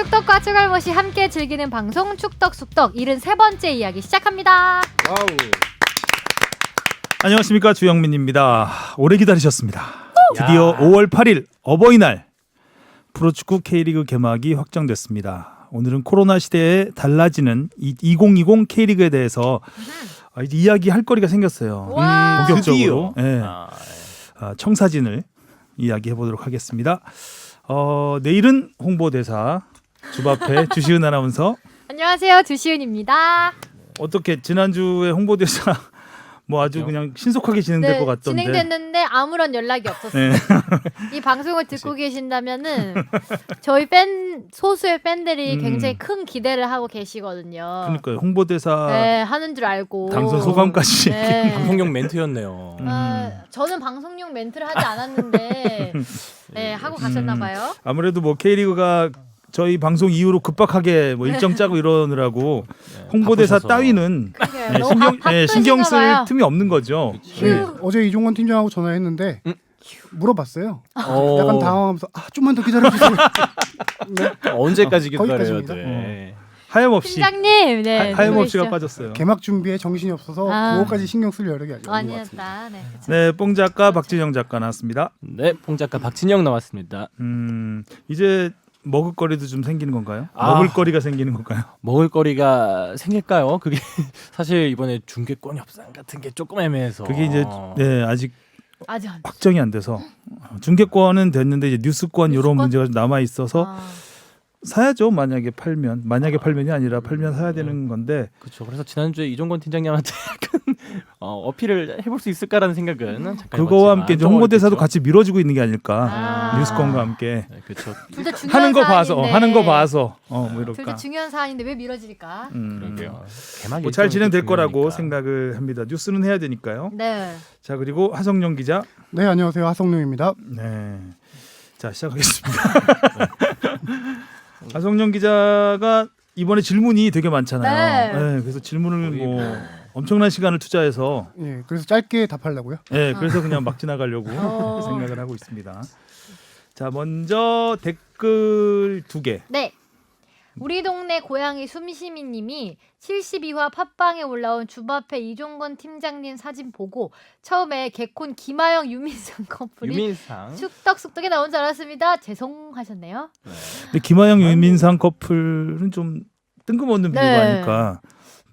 축덕과 축알못이 함께 즐기는 방송 축덕숙덕 73번째 이야기 시작합니다. 와우. 안녕하십니까, 주영민입니다. 오래 기다리셨습니다. 드디어 5월 8일 어버이날 프로축구 K리그 개막이 확정됐습니다. 오늘은 코로나 시대에 달라지는 2020 K리그에 대해서 이야기할 거리가 생겼어요. 와. 본격적으로 청사진을 이야기해 보도록 하겠습니다. 내일은 홍보대사 주바페 주시은 아나운서. 안녕하세요, 주시은입니다. 어떻게 지난주에 홍보대사 뭐 아주 그냥 신속하게 진행될 것 같던데. 진행됐는데 아무런 연락이 없었어요. 네. 이 방송을 듣고 계신다면은 저희 소수의 팬들이 굉장히 큰 기대를 하고 계시거든요. 그러니까요. 홍보대사 네, 하는 줄 알고. 당선 소감까지. 네. 방송용 멘트였네요. 저는 방송용 멘트를 하지 않았는데 네, 하고 가셨나 봐요. 아무래도 뭐 K리그가 저희 방송 이후로 급박하게 뭐 일정 짜고 이러느라고 홍보대사 바쁘셔서. 따위는 너무 신경 쓸 바쁘신가 봐요. 틈이 없는 거죠. 네, 어제 이종건 팀장하고 전화했는데 물어봤어요. 약간 당황하면서 좀만 더 기다려주세요. 네. 언제까지 기다려야 거기까지입니다. 돼? 하염없이 팀장님, 네, 하염없이가 누구시죠? 빠졌어요. 개막 준비에 정신이 없어서 그거까지 신경 쓸 여력이 아니었던 것 같습니다. 아니었다. 네. 네, 뽕 작가 박진영 작가 나왔습니다. 네, 뽕 작가 박진영 나왔습니다. 이제 먹을거리도 좀 생기는 건가요? 아. 먹을거리가 생기는 건가요? 먹을거리가 생길까요? 그게 사실 이번에 중계권 협상 같은 게 조금 애매해서 그게 이제 아직 아직 안 확정이 안 돼서 중계권은 됐는데 이제 뉴스권 이런 뉴스권? 문제가 남아 있어서 아. 사야죠. 만약에 팔면이 아니라 팔면 사야 되는 건데. 그렇죠. 그래서 지난주에 이종건 팀장님한테 약간 어필을 해볼 수 있을까라는 생각은 잠깐 그거와 해봤지만 함께 이제 좀 홍보대사도 어렵겠죠. 같이 밀어주고 있는 게 아닐까. 아. 뉴스권과 함께 네, 그렇죠. 둘 다 중요한 하는 거 봐서 사안인데. 하는 거 봐서 뭐 둘 다 이럴까. 중요한 사안인데 왜 미뤄질까? 그러게요. 개막 뭐 잘 일정이 진행될 거라고 중요하니까. 생각을 합니다. 뉴스는 해야 되니까요. 네. 자, 그리고 하성룡 기자. 네, 안녕하세요. 하성룡입니다. 네. 자, 시작하겠습니다. 하성룡 기자가 이번에 질문이 되게 많잖아요. 네. 그래서 질문을 뭐 엄청난 시간을 투자해서 예, 그래서 짧게 답하려고요. 그래서 그냥 막 지나가려고 생각을 하고 있습니다. 자, 먼저 댓글 2개. 네. 우리 동네 고양이 숨쉬미님이 72화 팟빵에 올라온 주바페 이종건 팀장님 사진 보고 처음에 개콘 김하영 유민상 커플이 유민상. 쑥떡쑥떡에 나온 줄 알았습니다. 죄송하셨네요. 근데 김하영 유민상 커플은 좀 뜬금없는 비유가 네. 아닐까.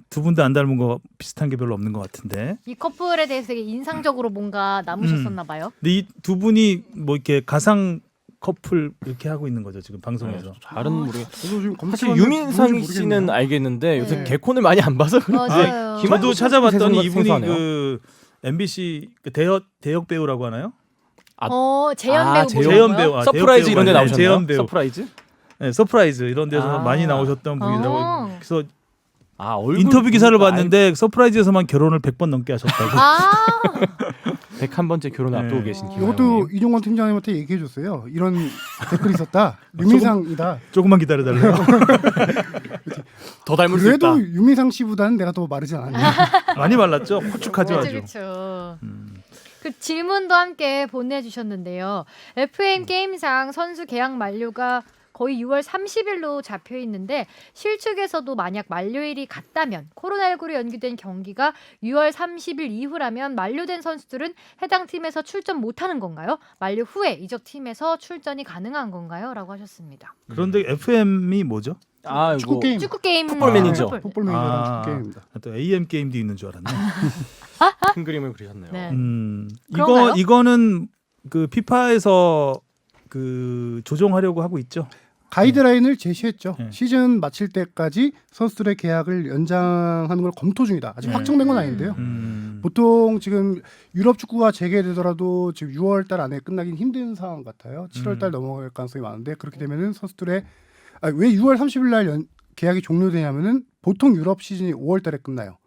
두 분 다 안 닮은 거 비슷한 게 별로 없는 것 같은데. 이 커플에 대해서 되게 인상적으로 뭔가 남으셨었나 봐요. 근데 이 두 분이 뭐 이렇게 가상 커플 이렇게 하고 있는 거죠 지금 방송에서. 잘은 모르겠. 저도 지금 사실 검색하는데 유민상 누군지 씨는 모르겠네요. 알겠는데 요새 네. 개콘을 많이 안 봐서 그런지 맞아요. 김하영 저도 씨 찾아봤더니 생소한 이분이 생소하네요. 그 MBC 그 대역 배우라고 하나요? 재현 배우 재현 배우. 보셨나요? 서프라이즈 이런 데 배우 나오셨나요? 재현 배우. 서프라이즈? 네, 서프라이즈 이런 데서 아. 많이 나오셨던 분이더라고요. 그래서 얼굴 인터뷰 기사를 보니까 봤는데 서프라이즈에서만 결혼을 100번 넘게 하셨다고. 101번째 결혼을 네. 앞두고 계신 김하영. 이것도 이종건 팀장님한테 얘기해 줬어요. 이런 댓글이 있었다. 유민상이다. 조금만 기다려달래요. 더 닮을 수 있다. 그래도 유민상 씨보다는 내가 더 마르지 않았냐. 많이 말랐죠? 호축하죠 아주. 그렇죠. 그 질문도 함께 보내주셨는데요. FM 게임상 선수 계약 만료가 거의 6월 30일로 잡혀 있는데 실축에서도 만약 만료일이 같다면 코로나19로 연기된 경기가 6월 30일 이후라면 만료된 선수들은 해당 팀에서 출전 못하는 건가요? 만료 후에 이적 팀에서 출전이 가능한 건가요? 라고 하셨습니다. 그런데 FM이 뭐죠? 축구 게임. 축구 게임 풋볼 매니저. 풋볼 매니저라는 축구 게임입니다. 또 AM 게임도 있는 줄 알았네. 큰 그림을 그리셨네요. 네. 이거 이거는 그 피파에서 그 조정하려고 하고 있죠. 가이드라인을 제시했죠. 네. 시즌 마칠 때까지 선수들의 계약을 연장하는 걸 검토 중이다. 아직 확정된 건 아닌데요. 보통 지금 유럽 축구가 재개되더라도 지금 6월 달 안에 끝나긴 힘든 상황 같아요. 7월 달 넘어갈 가능성이 많은데 그렇게 되면은 선수들의 왜 6월 30일 날 계약이 종료되냐면은 보통 유럽 시즌이 5월 달에 끝나요.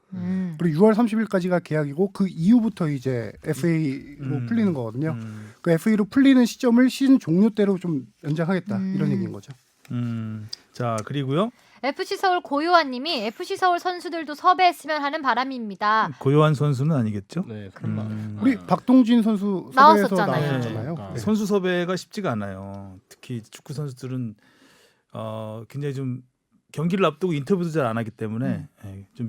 그리고 6월 30일까지가 계약이고 그 이후부터 이제 FA로 풀리는 거거든요. 그 FA로 풀리는 시점을 시즌 종료대로 좀 연장하겠다 이런 얘기인 거죠. 자, 그리고요. FC 서울 고요한님이 FC 서울 선수들도 섭외했으면 하는 바람입니다. 고요한 선수는 아니겠죠? 네, 설마. 우리 박동진 선수 섭외해서 나왔었잖아요. 나왔었잖아요. 네. 네. 선수 섭외가 쉽지가 않아요. 특히 축구 선수들은 굉장히 좀 경기를 앞두고 인터뷰도 잘 안 하기 때문에 좀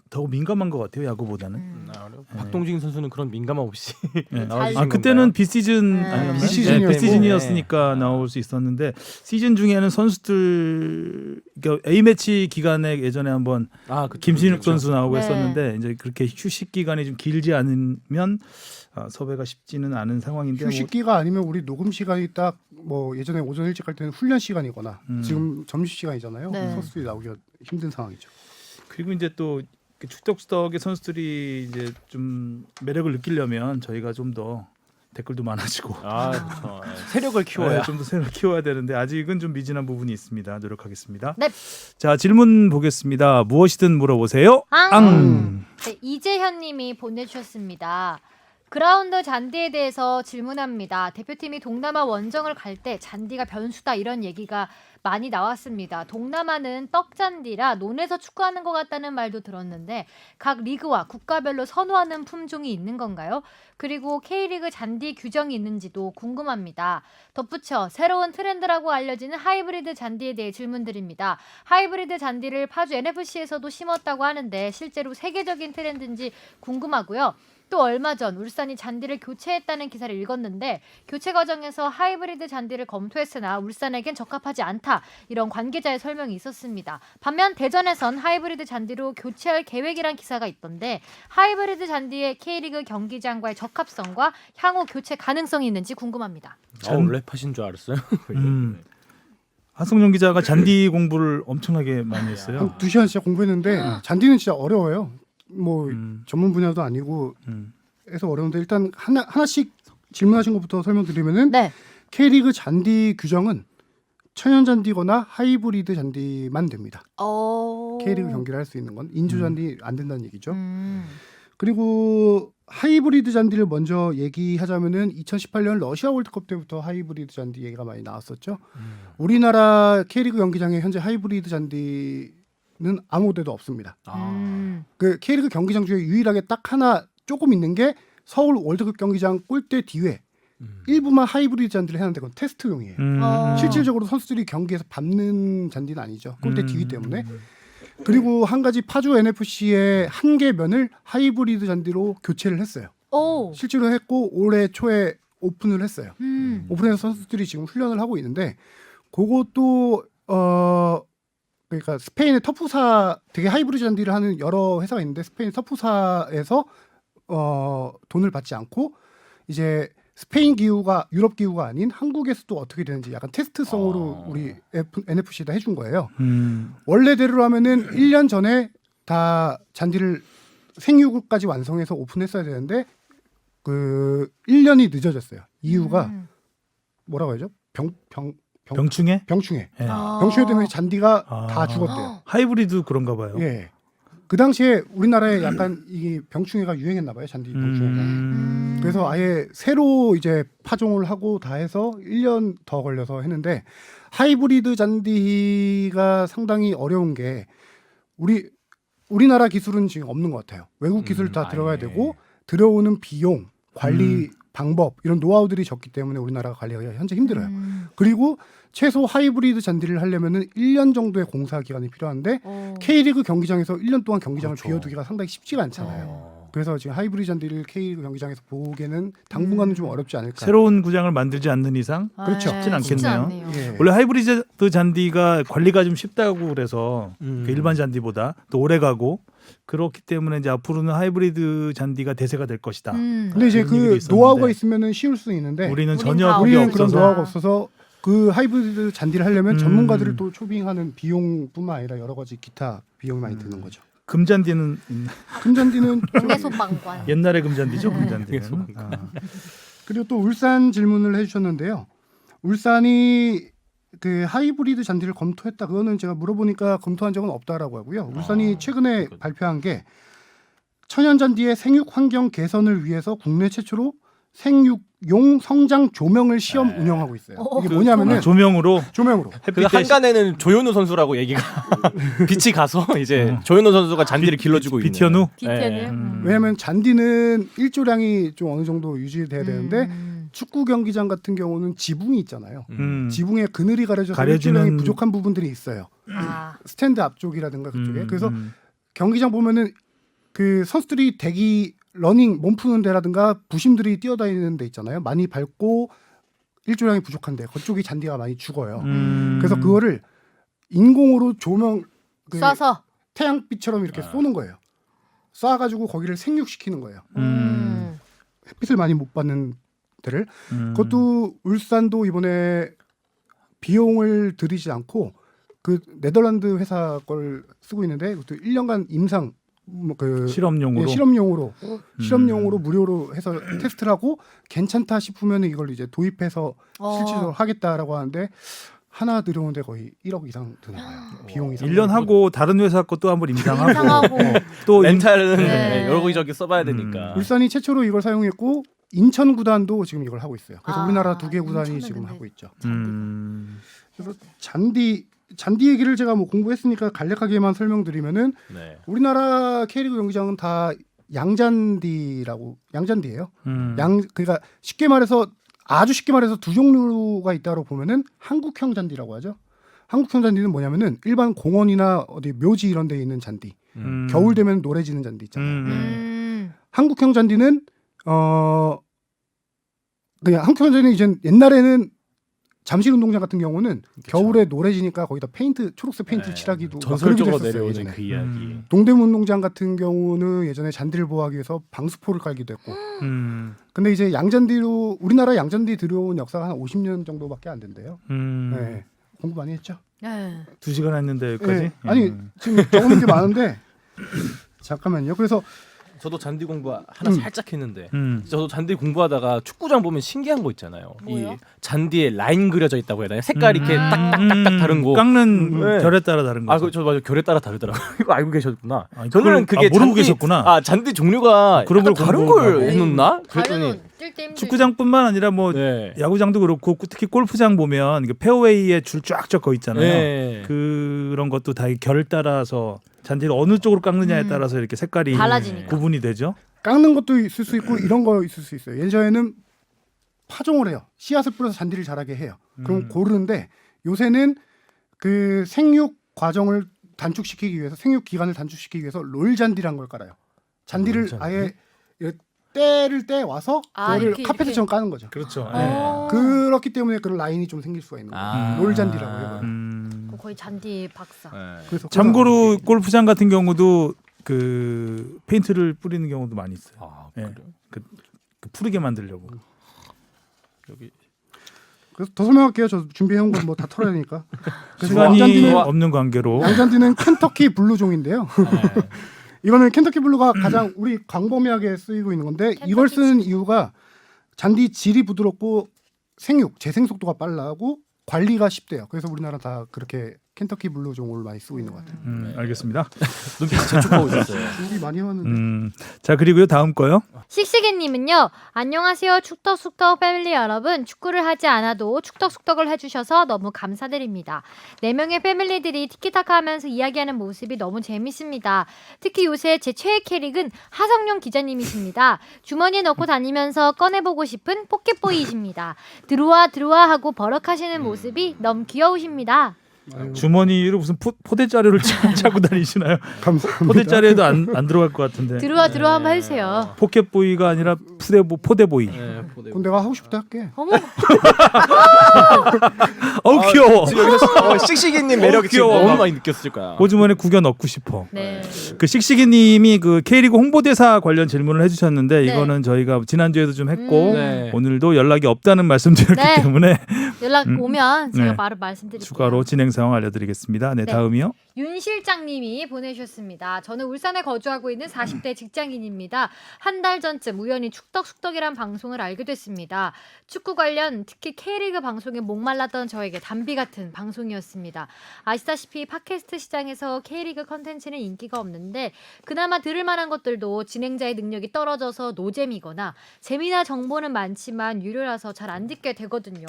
더 민감한 것 같아요 야구보다는. 박동진 선수는 그런 민감함 없이 네. 나와주신 그때는 건가요? 비시즌 네. 아니었나요? 비시즌이었고. 비시즌이었으니까 나올 수 있었는데 시즌 중에는 선수들 그러니까 A 매치 기간에 예전에 한번 그쵸, 김신욱 그쵸. 선수 나오고 네. 했었는데 이제 그렇게 휴식 기간이 좀 길지 않으면 섭외가 쉽지는 않은 상황인데 휴식기가 아니면 우리 녹음 시간이 딱 뭐 예전에 오전 일찍 갈 때는 훈련 시간이거나 지금 점심 시간이잖아요. 네. 선수들이 나오기가 힘든 상황이죠. 그리고 이제 또 축덕수덕의 선수들이 이제 좀 매력을 느끼려면 저희가 좀 더 댓글도 많아지고 그렇죠. 세력을 키워야. 좀 더 새로 키워야 되는데 아직은 좀 미진한 부분이 있습니다. 노력하겠습니다. 네. 자 질문 보겠습니다. 무엇이든 물어보세요. 네, 이재현님이 보내주셨습니다. 그라운드 잔디에 대해서 질문합니다. 대표팀이 동남아 원정을 갈 때 잔디가 변수다 이런 얘기가 많이 나왔습니다. 동남아는 떡잔디라 논에서 축구하는 것 같다는 말도 들었는데 각 리그와 국가별로 선호하는 품종이 있는 건가요? 그리고 K리그 잔디 규정이 있는지도 궁금합니다. 덧붙여 새로운 트렌드라고 알려지는 하이브리드 잔디에 대해 질문드립니다. 하이브리드 잔디를 파주 NFC에서도 심었다고 하는데 실제로 세계적인 트렌드인지 궁금하고요. 또 얼마 전 울산이 잔디를 교체했다는 기사를 읽었는데 교체 과정에서 하이브리드 잔디를 검토했으나 울산에겐 적합하지 않다 이런 관계자의 설명이 있었습니다. 반면 대전에선 하이브리드 잔디로 교체할 계획이란 기사가 있던데 하이브리드 잔디의 K리그 경기장과의 적합성과 향후 교체 가능성이 있는지 궁금합니다. 랩하신 줄 알았어요. 하성룡 기자가 잔디 공부를 엄청나게 많이 했어요. 한 2시간 진짜 공부했는데 잔디는 진짜 어려워요. 뭐 전문 분야도 아니고 해서 어려운데 일단 하나씩 질문하신 것부터 설명드리면은 네. K리그 잔디 규정은 천연 잔디거나 하이브리드 잔디만 됩니다. K리그 경기를 할 수 있는 건 인조 잔디 안 된다는 얘기죠. 그리고 하이브리드 잔디를 먼저 얘기하자면은 2018년 러시아 월드컵 때부터 하이브리드 잔디 얘기가 많이 나왔었죠. 우리나라 K리그 경기장에 현재 하이브리드 잔디는 아무 데도 없습니다. 그 K리그 경기장 중에 유일하게 딱 하나 조금 있는 게 서울 월드컵 경기장 골대 뒤에 일부만 하이브리드 잔디를 해놨는데 그건 테스트용이에요. 실질적으로 선수들이 경기에서 밟는 잔디는 아니죠. 골대 뒤기 때문에. 그리고 한 가지 파주 NFC의 한 개 면을 하이브리드 잔디로 교체를 했어요. 실제로 했고 올해 초에 오픈을 했어요. 오픈해서 선수들이 지금 훈련을 하고 있는데 그것도 그러니까 스페인의 터프사 되게 하이브리드 잔디를 하는 여러 회사가 있는데 스페인 터프사에서 돈을 받지 않고 이제 스페인 기후가 유럽 기후가 아닌 한국에서도 어떻게 되는지 약간 테스트성으로 우리 NFC에다 해준 거예요. 원래대로 하면은 1년 전에 다 잔디를 생육까지 완성해서 오픈했어야 되는데 그 1년이 늦어졌어요. 이유가 뭐라고 하죠? 병충해? 병충해. 예. 병충해 때문에 잔디가 다 죽었대요. 하이브리드 그런가 봐요. 예. 그 당시에 우리나라에 약간 이 병충해가 유행했나 봐요. 잔디 병충해가. 그래서 아예 새로 이제 파종을 하고 다 해서 1년 더 걸려서 했는데 하이브리드 잔디가 상당히 어려운 게 우리나라 기술은 지금 없는 것 같아요. 외국 기술 다 들어가야 되고 들어오는 비용, 관리 방법 이런 노하우들이 적기 때문에 우리나라가 관리가 현재 힘들어요. 그리고 최소 하이브리드 잔디를 하려면은 1년 정도의 공사 기간이 필요한데 K리그 경기장에서 1년 동안 경기장을 비워두기가 상당히 쉽지가 않잖아요. 그래서 지금 하이브리드 잔디를 K리그 경기장에서 보기에는 당분간은 좀 어렵지 않을까. 새로운 구장을 만들지 않는 이상 그렇죠. 쉽진 않겠네요. 예. 원래 하이브리드 잔디가 관리가 좀 쉽다고 그래서 그 일반 잔디보다 또 오래 가고 그렇기 때문에 이제 앞으로는 하이브리드 잔디가 대세가 될 것이다. 근데 이제 그런 얘기도 그 있었는데 노하우가 있으면은 쉬울 수 있는데 우리는 우린 전혀 다 그게 우리는 그런 없어서 노하우가 없어서 그 하이브리드 잔디를 하려면 전문가들을 또 초빙하는 비용뿐만 아니라 여러 가지 기타 비용이 많이 드는 거죠. 금잔디는 금잔디는 동네 소방관. 옛날의 금잔디죠. 금잔디는. 그리고 또 울산 질문을 해주셨는데요. 울산이 그 하이브리드 잔디를 검토했다. 그거는 제가 물어보니까 검토한 적은 없다라고 하고요. 울산이 최근에 발표한 게 천연 잔디의 생육 환경 개선을 위해서 국내 최초로 생육용 성장 조명을 시험 운영하고 있어요. 이게 뭐냐면은 조명으로 조명으로 그 한간에는 조현우 선수라고 얘기가 빛이 가서 이제 조현우 선수가 잔디를 길러주고 있는. 비티현우? 디테일. 왜냐하면 잔디는 일조량이 좀 어느 정도 유지돼야 되는데 축구 경기장 같은 경우는 지붕이 있잖아요. 음. 지붕에 그늘이 가려져서 가려지는- 일조량이 부족한 부분들이 있어요. 아, 스탠드 앞쪽이라든가 그쪽에. 그래서 음. 경기장 보면은 그 선수들이 대기 러닝 몸 푸는 데라든가 부심들이 뛰어다니는 데 있잖아요. 많이 밟고 일조량이 부족한데 그쪽이 잔디가 많이 죽어요. 그래서 그거를 인공으로 조명 그 쏴서. 태양빛처럼 이렇게 쏘는 거예요. 쏴가지고 거기를 생육시키는 거예요. 햇빛을 많이 못 받는 데를. 그것도 울산도 이번에 비용을 들이지 않고 그 네덜란드 회사 걸 쓰고 있는데 그것도 1년간 임상 그 실험용으로. 예, 실험용으로 무료로 해서 테스트를 하고 괜찮다 싶으면 이걸 이제 도입해서 실질적으로 하겠다라고 하는데 하나 들여오는데 거의 1억 이상 드나가요. 비용이 1년 하고 다른 회사 것도 한번 임상하고 임상하고. 또 렌탈은 네. 여기저기 써봐야 되니까. 울산이 최초로 이걸 사용했고 인천 구단도 지금 이걸 하고 있어요. 그래서 아, 우리나라 2개 구단이 인천은 지금 근데- 하고 있죠. 그래서 잔디 얘기를 제가 뭐 공부했으니까 간략하게만 설명드리면은 네. 우리나라 K리그 경기장은 다 양잔디예요. 그러니까 아주 쉽게 말해서 두 종류가 있다고 보면은 한국형 잔디라고 하죠. 한국형 잔디는 뭐냐면은 일반 공원이나 어디 묘지 이런 데 있는 잔디. 겨울 되면 노래지는 잔디 있잖아요. 한국형 잔디는 그냥 한국형 잔디는 이제 옛날에는 잠실 운동장 같은 경우는 겨울에 노래지니까 거기다 초록색 페인트를 칠하기도 막 전설적으로 그러기도 했었어요, 내려오는 예전에. 그 이야기. 동대문 운동장 같은 경우는 예전에 잔디를 보호하기 위해서 방수포를 깔기도 했고. 근데 이제 양잔디로 우리나라 양잔디 들여온 역사가 한 50년 정도밖에 안 된대요. 네. 공부 많이 했죠? 네. 2시간 했는데 여기까지. 네. 아니 지금 적어놓은 게 많은데 잠깐만요. 그래서 저도 잔디 공부 하나 살짝 했는데 음. 저도 잔디 공부하다가 축구장 보면 신기한 거 있잖아요. 뭐요? 이 잔디에 라인 그려져 있다고 해야 되나? 색깔이 이렇게 딱딱딱딱 다른 거. 깎는 네. 결에 따라 다른 아, 거죠. 저 맞아 결에 따라 다르더라고. 이거 알고 계셨구나. 아니, 저는 그걸- 그게 모르고 계셨구나. 아 잔디 종류가 그런 약간 걸 다른 공부하고. 걸 해놓나? 그랬더니 다른 뛸때 힘들죠. 축구장뿐만 아니라 뭐 네. 야구장도 그렇고 특히 골프장 보면 그 페어웨이에 줄 쫙쫙 거 있잖아요. 네. 그런 것도 다 결 따라서 잔디를 어느 쪽으로 깎느냐에 따라서 이렇게 색깔이 달라지니까. 구분이 되죠. 깎는 것도 있을 수 있고 이런 거 있을 수 있어요. 예전에는 파종을 해요. 씨앗을 뿌려서 잔디를 자라게 해요. 그럼 고르는데 요새는 그 생육 과정을 단축시키기 위해서 생육 기간을 단축시키기 위해서 롤 잔디라는 걸 깔아요. 잔디를 롤 잔디? 아예 때를 떼 와서 그거를 이렇게, 카페트처럼 까는 거죠. 그렇죠. 어. 그렇기 때문에 그런 라인이 좀 생길 수가 있는 거예요. 아. 롤 잔디라고 해요. 그거 거의 잔디 박사. 네. 그래서 참고로 골프장 같은 경우도 그 페인트를 뿌리는 경우도 많이 있어요. 아, 예. 그래요? 그 푸르게 만들려고. 여기 그래서 더 설명할게요. 저 준비해온 건 뭐 다 털어야 되니까. 그래서 시간이 양잔디는 없는 관계로 양잔디는 켄터키 블루종인데요. 네. 이거는 켄터키 블루가 가장 우리 광범위하게 쓰이고 있는 건데 이걸 쓰는 이유가 잔디 질이 부드럽고 재생 속도가 빨라고 관리가 쉽대요. 그래서 우리나라 다 그렇게 켄터키 블루종을 많이 쓰고 있는 것 같아요. 알겠습니다. 눈빛이 재촉하고 있었어요. 준비 많이 해왔는데 자 그리고요 다음 거요. 씩씩이님은요. 안녕하세요. 축덕숙덕 패밀리 여러분. 축구를 하지 않아도 축덕숙덕을 해주셔서 너무 감사드립니다. 4명의 패밀리들이 티키타카 하면서 이야기하는 모습이 너무 재밌습니다. 특히 요새 제 최애 캐릭은 하성룡 기자님이십니다. 주머니에 넣고 다니면서 꺼내보고 싶은 포켓보이이십니다. 들어와 하고 버럭하시는 모습이 너무 귀여우십니다. 주머니로 무슨 포대 자료를 차고 다니시나요? 감사합니다. 포대 자료에도 안 들어갈 것 같은데. 들어와 한번 해주세요. 포켓보이가 아니라 포대보이. 네, 그럼 내가 하고 싶다 할게. 어머, 어우 귀여워. 지금 여기서 씩씩이님 매력이 지금 귀여워. 너무 많이 느꼈을 거야. 고주머니에 구겨 넣고 싶어. 네. 그 씩씩이님이 그 K리그 홍보대사 관련 질문을 해주셨는데 네. 이거는 저희가 지난주에도 좀 했고 네. 오늘도 연락이 없다는 말씀드렸기 네. 때문에 연락 오면 제가 네. 바로 말씀드릴게요. 추가로 진행 상황 알려드리겠습니다. 네, 네. 다음이요. 윤 실장님이 보내주셨습니다. 저는 울산에 거주하고 있는 40대 직장인입니다. 한 달 전쯤 우연히 축덕숙덕이란 방송을 알게 됐습니다. 축구 관련 특히 K리그 방송에 목말랐던 저에게 담비 같은 방송이었습니다. 아시다시피 팟캐스트 시장에서 K리그 컨텐츠는 인기가 없는데 그나마 들을 만한 것들도 진행자의 능력이 떨어져서 노잼이거나 재미나 정보는 많지만 유료라서 잘 안 듣게 되거든요.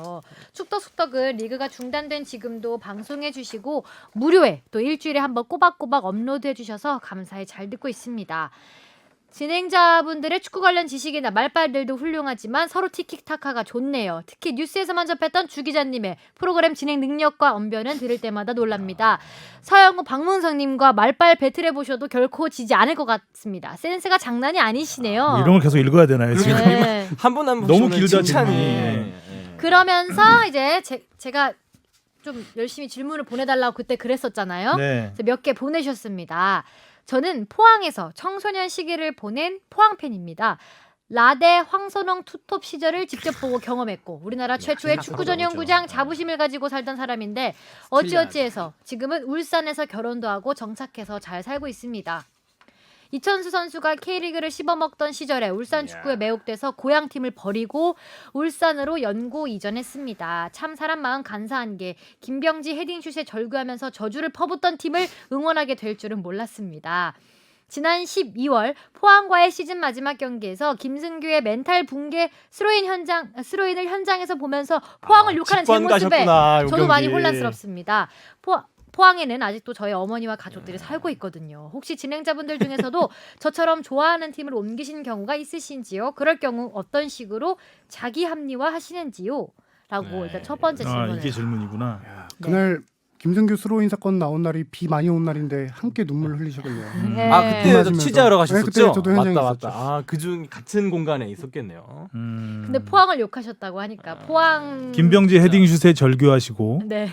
축덕숙덕은 리그가 중단된 지금도 방송해 주시고 무료에 또 일주일에 한번 꼬박꼬박 업로드해 주셔서 감사히 잘 듣고 있습니다. 진행자분들의 축구 관련 지식이나 말빨들도 훌륭하지만 서로 티키타카가 좋네요. 특히 뉴스에서만 접했던 주 기자님의 프로그램 진행 능력과 언변은 들을 때마다 놀랍니다. 서영우 박문성님과 말빨 배틀해보셔도 결코 지지 않을 것 같습니다. 센스가 장난이 아니시네요. 뭐 이런 걸 계속 읽어야 되나요 지금? 네. 한 분 한 분 너무 길다, 칭찬이. 질문이. 예. 그러면서 이제 제가 좀 열심히 질문을 보내달라고 그때 그랬었잖아요. 네. 몇 개 보내셨습니다. 저는 포항에서 청소년 시기를 보낸 포항 팬입니다. 라데 황선홍 투톱 시절을 직접 보고 경험했고 우리나라 최초의 축구 전용구장 자부심을 가지고 살던 사람인데 어찌어찌해서 지금은 울산에서 결혼도 하고 정착해서 잘 살고 있습니다. 이천수 선수가 K리그를 씹어먹던 시절에 울산 축구에 매혹돼서 고향팀을 버리고 울산으로 연고 이전했습니다. 참 사람 마음 간사한 게 김병지 헤딩슛에 절규하면서 저주를 퍼붓던 팀을 응원하게 될 줄은 몰랐습니다. 지난 12월 포항과의 시즌 마지막 경기에서 김승규의 멘탈 붕괴 스로인을 현장에서 보면서 포항을 욕하는 제 직관 모습에 가셨구나, 요 저도 많이 경기. 혼란스럽습니다. 포항에는 아직도 저희 어머니와 가족들이 살고 있거든요. 혹시 진행자분들 중에서도 저처럼 좋아하는 팀을 옮기신 경우가 있으신지요? 그럴 경우 어떤 식으로 자기 합리화 하시는지요? 라고 일단 첫 번째 아 질문을. 이게 질문이구나. 그날 김승규 스로인 사건 나온 날이 비 많이 온 날인데 함께 눈물 흘리셨겠네요. 네. 아 그때 맞으면서. 취재하러 가셨었죠? 네, 그때 저도 현장에 맞다 있었죠. 맞다. 아 그중 같은 공간에 있었겠네요. 근데 포항을 욕하셨다고 하니까 포항 김병지 헤딩슛에 절규하시고 네.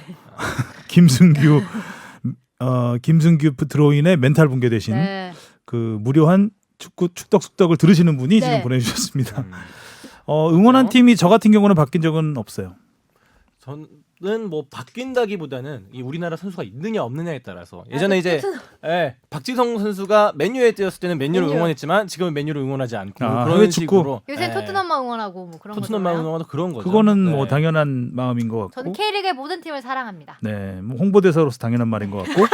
김승규 드로인의 멘탈 붕괴 대신 네. 그 무료한 축구 축덕숙덕을 들으시는 분이 네. 지금 보내주셨습니다. 음. 응원한 팀이 저 같은 경우는 바뀐 적은 없어요. 저는 뭐 바뀐다기보다는 이 우리나라 선수가 있느냐 없느냐에 따라서 예전에 이제 박지성 선수가 맨유에 뛰었을 때는 맨유를 맨유. 응원했지만 지금은 맨유를 응원하지 않고 아, 그런 해외 축구? 식으로 요새는 토트넘만 응원하고 뭐 그런 토트넘만 거잖아요. 응원하고 그런 거죠. 그거는 네. 뭐 당연한 마음인 것 같고. 저는 K리그의 모든 팀을 사랑합니다. 네, 뭐 홍보대사로서 당연한 말인 것 같고.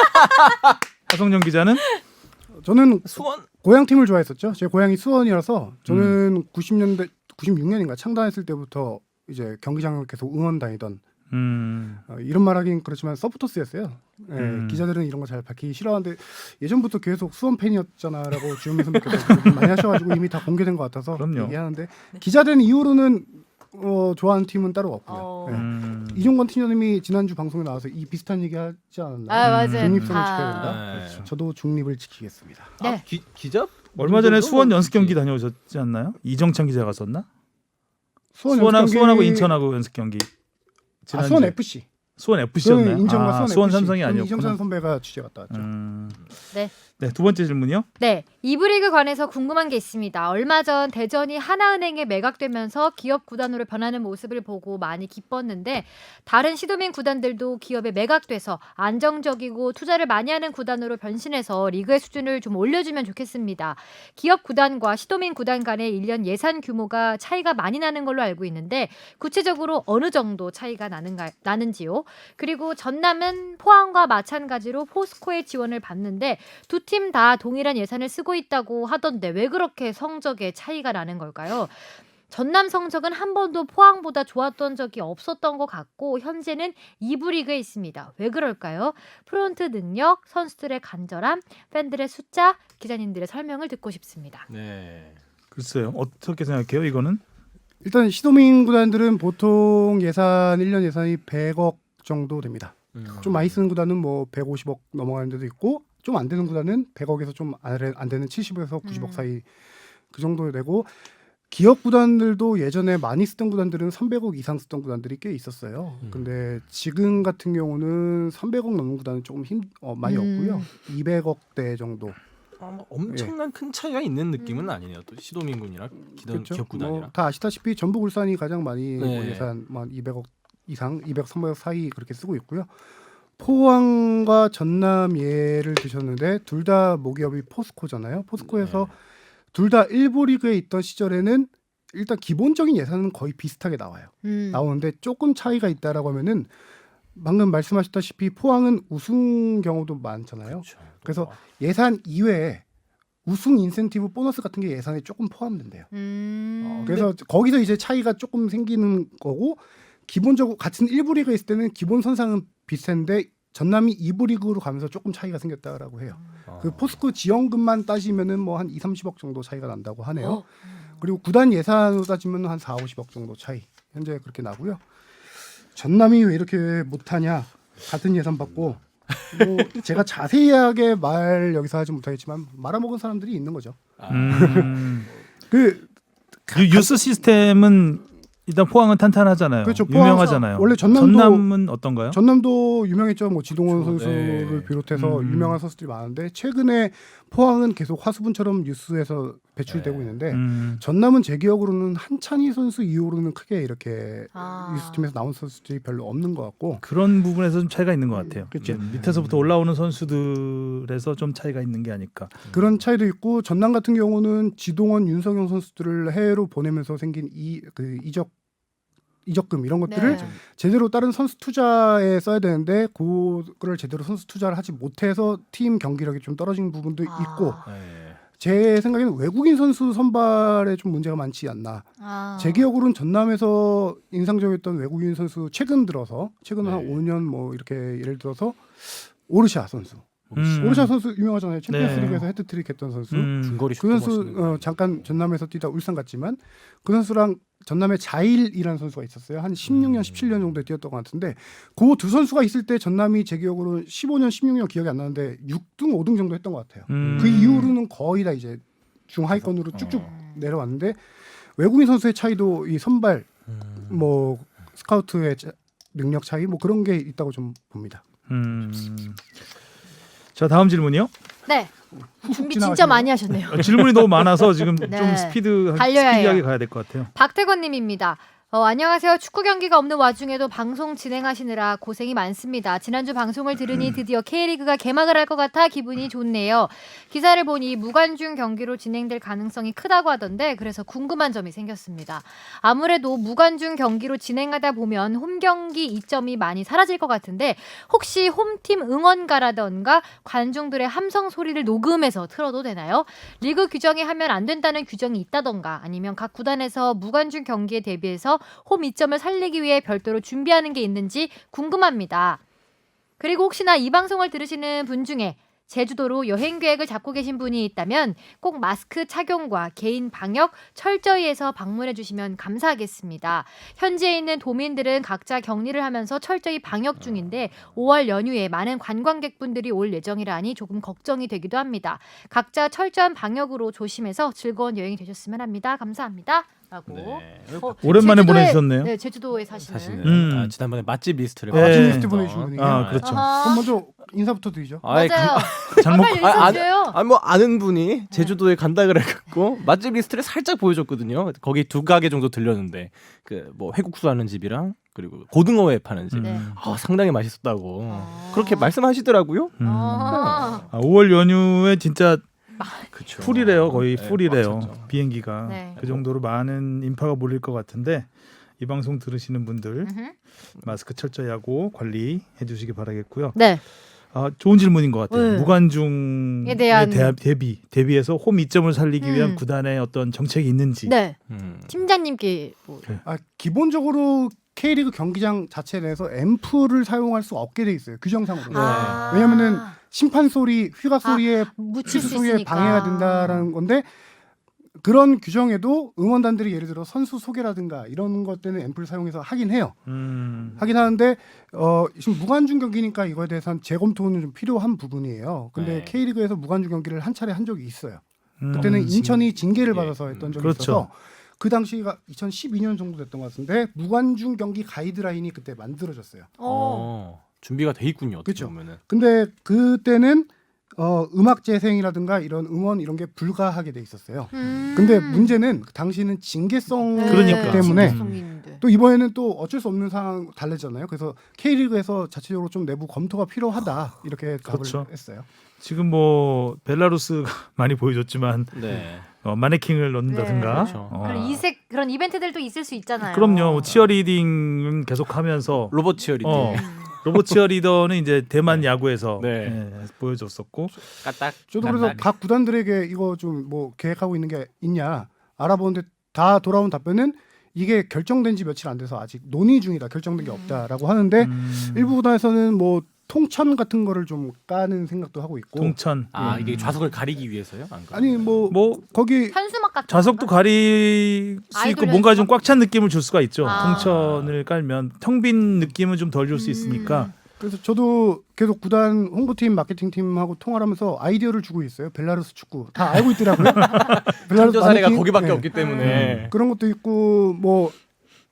하성룡 기자는 저는 수원 고향 팀을 좋아했었죠. 제 고향이 수원이라서 저는 90년대 96년인가 창단했을 때부터 이제 경기장을 계속 응원 다니던 이런 말하긴 그렇지만 서포터스였어요. 네, 기자들은 이런 거 잘 밝히기 싫어하는데 예전부터 계속 수원 팬이었잖아라고 주현민 선배께서 얘기 많이 하셔가지고 이미 다 공개된 것 같아서 그럼요. 얘기하는데 기자된 이후로는 좋아하는 팀은 따로 없고요. 네. 이종건 팀장님이 지난주 방송에 나와서 이 비슷한 얘기 하지 않았나요? 아 맞아요. 중립성을 다- 지켜야 된다. 네. 그렇죠. 저도 중립을 지키겠습니다. 네. 기자? 얼마 전에 정도? 수원 연습 경기 다녀오셨지 않나요? 이정찬 기자가 썼나? 연습 수원하고 경기- 인천하고 연습 경기. 아, 수원 FC. 수원 FC였나요? 인천과 수원 수원 FC. 삼성이 그건 아니었구나. 이정찬 선배가 취재 갔다 왔죠. 네. 네, 두 번째 질문이요. 네, 이브리그 관해서 궁금한 게 있습니다. 얼마 전 대전이 하나은행에 매각되면서 기업 구단으로 변하는 모습을 보고 많이 기뻤는데 다른 시도민 구단들도 기업에 매각돼서 안정적이고 투자를 많이 하는 구단으로 변신해서 리그의 수준을 좀 올려주면 좋겠습니다. 기업 구단과 시도민 구단 간의 1년 예산 규모가 차이가 많이 나는 걸로 알고 있는데 구체적으로 어느 정도 차이가 나는지요? 그리고 전남은 포항과 마찬가지로 포스코의 지원을 받는데 두 팀 다 동일한 예산을 쓰고 있다고 하던데 왜 그렇게 성적에 차이가 나는 걸까요? 전남 성적은 한 번도 포항보다 좋았던 적이 없었던 것 같고 현재는 2부 리그에 있습니다. 왜 그럴까요? 프론트 능력, 선수들의 간절함, 팬들의 숫자, 기자님들의 설명을 듣고 싶습니다. 네. 글쎄요. 어떻게 생각해요? 이거는? 일단 시도민 구단들은 보통 예산 1년 예산이 100억 정도 됩니다. 좀 많이 쓰는 구단은 뭐 150억 넘어가는 데도 있고 좀 안 되는 구단은 100억에서 좀 안 되는 70에서 90억 사이 그 정도 되고 기업 구단들도 예전에 많이 쓰던 구단들은 300억 이상 쓰던 구단들이 꽤 있었어요. 근데 지금 같은 경우는 300억 넘는 구단은 조금 많이 없고요. 200억대 정도. 뭐 엄청난 큰 차이가 있는 느낌은 아니네요. 또 시도민군이랑 그렇죠. 기업 구단이랑. 뭐 다 아시다시피 전북 울산이 가장 많이 뭐 네. 예산 한 200억 이상, 200, 300억 사이 그렇게 쓰고 있고요. 포항과 전남 예를 드셨는데 둘 다 모기업이 포스코잖아요. 포스코에서 둘 다 1부 리그에 있던 시절에는 일단 기본적인 예산은 거의 비슷하게 나와요. 나오는데 조금 차이가 있다라고 하면은 방금 말씀하셨다시피 포항은 우승 경우도 많잖아요. 그렇죠. 그래서 예산 이외에 우승 인센티브 보너스 같은 게 예산에 조금 포함된대요. 그래서 거기서 이제 차이가 조금 생기는 거고 기본적으로 같은 1부 리그에 있을 때는 기본 선상은 비슷한데 전남이 2부 리그로 가면서 조금 차이가 생겼다라고 해요. 그 포스코 지원금만 따지면은 뭐 한 2, 30억 정도 차이가 난다고 하네요. 그리고 구단 예산으로 따지면 한 4, 50억 정도 차이. 현재 그렇게 나고요. 전남이 왜 이렇게 못하냐? 같은 예산 받고 뭐 제가 자세하게 말 여기서 하지 못하겠지만 말아먹은 사람들이 있는 거죠. 그 유스 시스템은 일단 포항은 탄탄하잖아요. 그렇죠. 포항- 유명하잖아요. 원래 전남은 어떤가요? 전남도 유명했죠. 뭐 지동원 그렇죠. 선수를 네. 비롯해서 유명한 선수들이 많은데 최근에 포항은 계속 화수분처럼 뉴스에서 배출되고 있는데 전남은 제 기억으로는 한찬희 선수 이후로는 크게 이렇게 뉴스팀에서 나온 선수들이 별로 없는 것 같고 그런 부분에서 좀 차이가 있는 것 같아요. 그렇죠. 이제 밑에서부터 올라오는 선수들에서 좀 차이가 있는 게 아닐까. 그런 차이도 있고 전남 같은 경우는 지동원, 윤석영 선수들을 해외로 보내면서 생긴 이적금 이런 것들을 네. 제대로 다른 선수 투자에 써야 되는데 그거를 제대로 선수 투자를 하지 못해서 팀 경기력이 좀 떨어진 부분도 있고 네. 제 생각에는 외국인 선수 선발에 좀 문제가 많지 않나. 제 기억으로는 전남에서 인상적이었던 외국인 선수 최근 한 5년 뭐 이렇게 예를 들어서 오르샤 선수. 오르샤 선수 유명하잖아요. 챔피언스리그에서 헤트트릭 했던 선수. 중거리 그 슛도 선수 멋있는 거. 잠깐 전남에서 뛰다 울산 갔지만 그 선수랑 전남의 자일이라는 선수가 있었어요. 한 16년, 17년 정도에 뛰었던 것 같은데 그 두 선수가 있을 때 전남이 제 기억으로 15년, 16년 기억이 안 나는데 6등, 5등 정도 했던 것 같아요. 그 이후로는 거의 다 이제 중하위권으로 쭉쭉 내려왔는데 외국인 선수의 차이도 이 선발 뭐 스카우트의 능력 차이 뭐 그런 게 있다고 좀 봅니다. 자 다음 질문이요. 네. 준비 진짜 지나가시네요. 많이 하셨네요. 질문이 너무 많아서 지금 네. 좀 달려야 스피디하게 해요. 가야 될 것 같아요. 박태권님입니다. 안녕하세요. 축구 경기가 없는 와중에도 방송 진행하시느라 고생이 많습니다. 지난주 방송을 들으니 드디어 K리그가 개막을 할 것 같아 기분이 좋네요. 기사를 보니 무관중 경기로 진행될 가능성이 크다고 하던데 그래서 궁금한 점이 생겼습니다. 아무래도 무관중 경기로 진행하다 보면 홈 경기 이점이 많이 사라질 것 같은데 혹시 홈팀 응원가라던가 관중들의 함성 소리를 녹음해서 틀어도 되나요? 리그 규정에 하면 안 된다는 규정이 있다던가 아니면 각 구단에서 무관중 경기에 대비해서 홈 이점을 살리기 위해 별도로 준비하는 게 있는지 궁금합니다. 그리고 혹시나 이 방송을 들으시는 분 중에 제주도로 여행 계획을 잡고 계신 분이 있다면 꼭 마스크 착용과 개인 방역 철저히 해서 방문해 주시면 감사하겠습니다. 현지에 있는 도민들은 각자 격리를 하면서 철저히 방역 중인데 5월 연휴에 많은 관광객분들이 올 예정이라니 조금 걱정이 되기도 합니다. 각자 철저한 방역으로 조심해서 즐거운 여행이 되셨으면 합니다. 감사합니다. 라고. 네. 오랜만에 제주도에- 보내주셨네요. 네, 제주도에 사시는. 사실은 지난번에 맛집 리스트를 네. 마지막 네. 리스트 보내주신 분이에요. 아 그렇죠. 그럼 먼저 인사부터 드리죠. 아이, 맞아요. 장목 빨리 인사드려요. 뭐 아는 분이 제주도에 간다 그래갖고 맛집 리스트를 살짝 보여줬거든요. 거기 2가게 정도 들렸는데 그 뭐 회국수 하는 집이랑 그리고 고등어회 파는 집. 네. 상당히 맛있었다고 그렇게 말씀하시더라고요. 아. 5월 연휴에 진짜 그쵸. 풀이래요. 거의 네, 풀이래요. 꽉 찼죠. 비행기가 네. 그 정도로 많은 인파가 몰릴 것 같은데 이 방송 들으시는 분들 음흠. 마스크 철저히 하고 관리해 주시기 바라겠고요. 네. 좋은 질문인 것 같아요. 네. 무관중에 대한- 대비해서 홈 이점을 살리기 위한 음. 구단의 어떤 정책이 있는지. 네. 음. 팀장님께 뭐. 기본적으로 K리그 경기장 자체 내에서 앰프를 사용할 수 없게 돼 있어요. 규정상으로. 아. 왜냐면은 심판 소리, 휘각 소리에 묻힐 수 소리에 있으니까. 방해가 된다라는 건데 그런 규정에도 응원단들이 예를 들어 선수 소개라든가 이런 것 때는 앰프를 사용해서 하긴 해요. 하긴 하는데 지금 무관중 경기니까 이거에 대해서는 재검토는 좀 필요한 부분이에요. 근데 네. K리그에서 무관중 경기를 한 차례 한 적이 있어요. 그때는 진- 인천이 징계를 예. 받아서 했던 적이 그렇죠. 있어서 그 당시가 2012년 정도 됐던 것 같은데 무관중 경기 가이드라인이 그때 만들어졌어요. 준비가 돼 있군요. 어떻게 그쵸. 보면은. 근데 그때는 음악 재생이라든가 이런 응원 이런 게 불가하게 돼 있었어요. 근데 문제는 당시는 징계성 그러니까. 때문에 징계성이 있는데. 또 이번에는 또 어쩔 수 없는 상황 달래잖아요. 그래서 K리그에서 자체적으로 좀 내부 검토가 필요하다 이렇게 답을 그렇죠. 했어요. 지금 뭐 벨라루스가 많이 보여줬지만 네. 마네킹을 넣는다든가. 네. 그렇죠. 그런 이색 그런 이벤트들도 있을 수 있잖아요. 그럼요. 뭐 치어리딩은 계속하면서 로봇 치어리딩. 로봇 치어리더는 이제 대만 야구에서 네. 보여줬었고. 까딱. 저도 그래서 각 구단들에게 이거 좀 뭐 계획하고 있는 게 있냐 알아보는데 다 돌아온 답변은 이게 결정된 지 며칠 안 돼서 아직 논의 중이다. 결정된 게 없다라고 하는데 일부 구단에서는 뭐 통천 같은 거를 좀 까는 생각도 하고 있고. 동천. 아 이게 좌석을 가리기 위해서요? 안 그래요? 아니 뭐 뭐 거기 현수막 같은 좌석도 건가? 가릴 수 있고 아이돌 뭔가 좀 현수막? 꽉 찬 느낌을 줄 수가 있죠. 아. 통천을 깔면 텅 빈 느낌은 좀 덜 줄 수 있으니까. 그래서 저도 계속 구단 홍보팀 마케팅팀하고 통화를 하면서 아이디어를 주고 있어요. 벨라루스 축구 다 알고 있더라고요. 참조 사례가 마네킹? 거기밖에 네. 없기 때문에 그런 것도 있고 뭐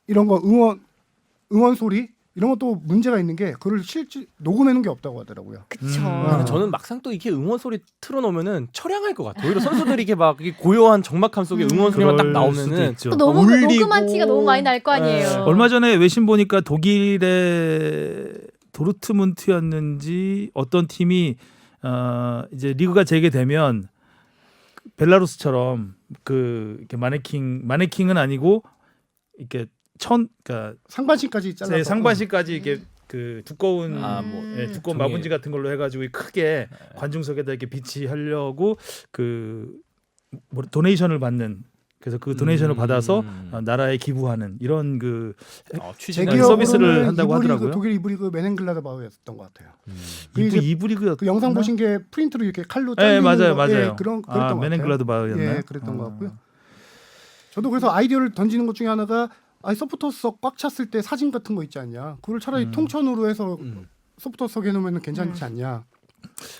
이런 거 응원 소리 이런 것도 문제가 있는 게 그걸 실제 녹음해놓은 게 없다고 하더라고요. 그쵸. 근데 저는 막상 또 이렇게 응원 소리 틀어놓으면은 처량할 것 같아요. 오히려 선수들이 이렇게 막 이렇게 고요한 적막함 속에 응원 소리만 딱 그럴 수도 나오면은 있죠. 또 너무 울리고. 녹음한 티가 너무 많이 날 거 아니에요. 네. 얼마 전에 외신 보니까 독일의 도르트문트였는지 어떤 팀이 이제 리그가 재개되면 벨라루스처럼 그 이렇게 마네킹은 아니고 이렇게 그러니까 상반신까지 잘라서 상반신까지 이렇게 그 두꺼운 두꺼운 종이. 마분지 같은 걸로 해가지고 크게 관중석에다 이렇게 비치하려고 그 도네이션을 받는 그래서 그 도네이션을 받아서 나라에 기부하는 이런 그 취지가 제기업 서비스를 한다고 하더라고요. 독일 이브리그 맨헨글라드바우였던 것 같아요. 이브리그 그 영상 보신 게 프린트로 이렇게 칼로 네, 잘리는 맞아요, 거, 맞아요. 예, 그랬던 것 같아요. 맨헨글라드바우였나요? 예, 그랬던 것 같고요. 저도 그래서 아이디어를 던지는 것 중에 하나가 서포터석 꽉 찼을 때 사진 같은 거 있지 않냐. 그걸 차라리 통천으로 해서 서포터석에 놓으면 괜찮지 않냐.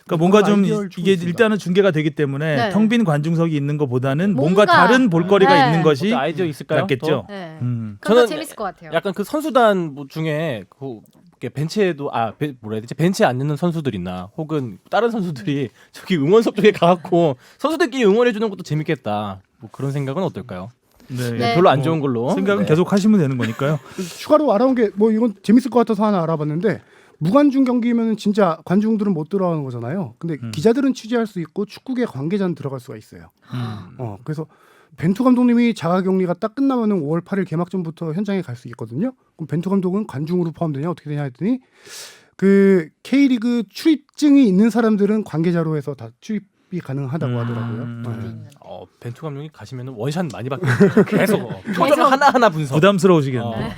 그러니까 뭔가 좀 아이디어를 주고 이게 있습니다. 일단은 중계가 되기 때문에 네. 텅 빈 관중석이 있는 것보다는 뭔가 뭔가, 다른 볼거리가 네. 있는 것이 어떤 아이디어 있을까요? 낫겠죠. 네. 음. 그럼 더 저는 재밌을 것 같아요. 약간 그 선수단 뭐 중에 그 이렇게 벤치에도 뭐라 해야 되지? 벤치에 앉는 선수들 있나? 혹은 다른 선수들이 저기 응원석 쪽에 가갖고 선수들끼리 응원해 주는 것도 재밌겠다. 뭐 그런 생각은 어떨까요? 네. 별로 안 좋은 걸로 생각은 네. 계속 하시면 되는 거니까요. 추가로 알아온 게 뭐 이건 재밌을 것 같아서 하나 알아봤는데 무관중 경기면 진짜 관중들은 못 들어가는 거잖아요. 근데 기자들은 취재할 수 있고 축구계 관계자는 들어갈 수가 있어요. 그래서 벤투 감독님이 자가격리가 딱 끝나면은 5월 8일 개막전부터 현장에 갈 수 있거든요. 그럼 벤투 감독은 관중으로 포함되냐 어떻게 되냐 했더니 그 K리그 출입증이 있는 사람들은 관계자로 해서 다 출입이 가능하다고 하더라고요. 네. 벤투 감독이 가시면 원샷 많이 받겠네요. 계속 표정 하나하나 분석. 부담스러우시겠네요.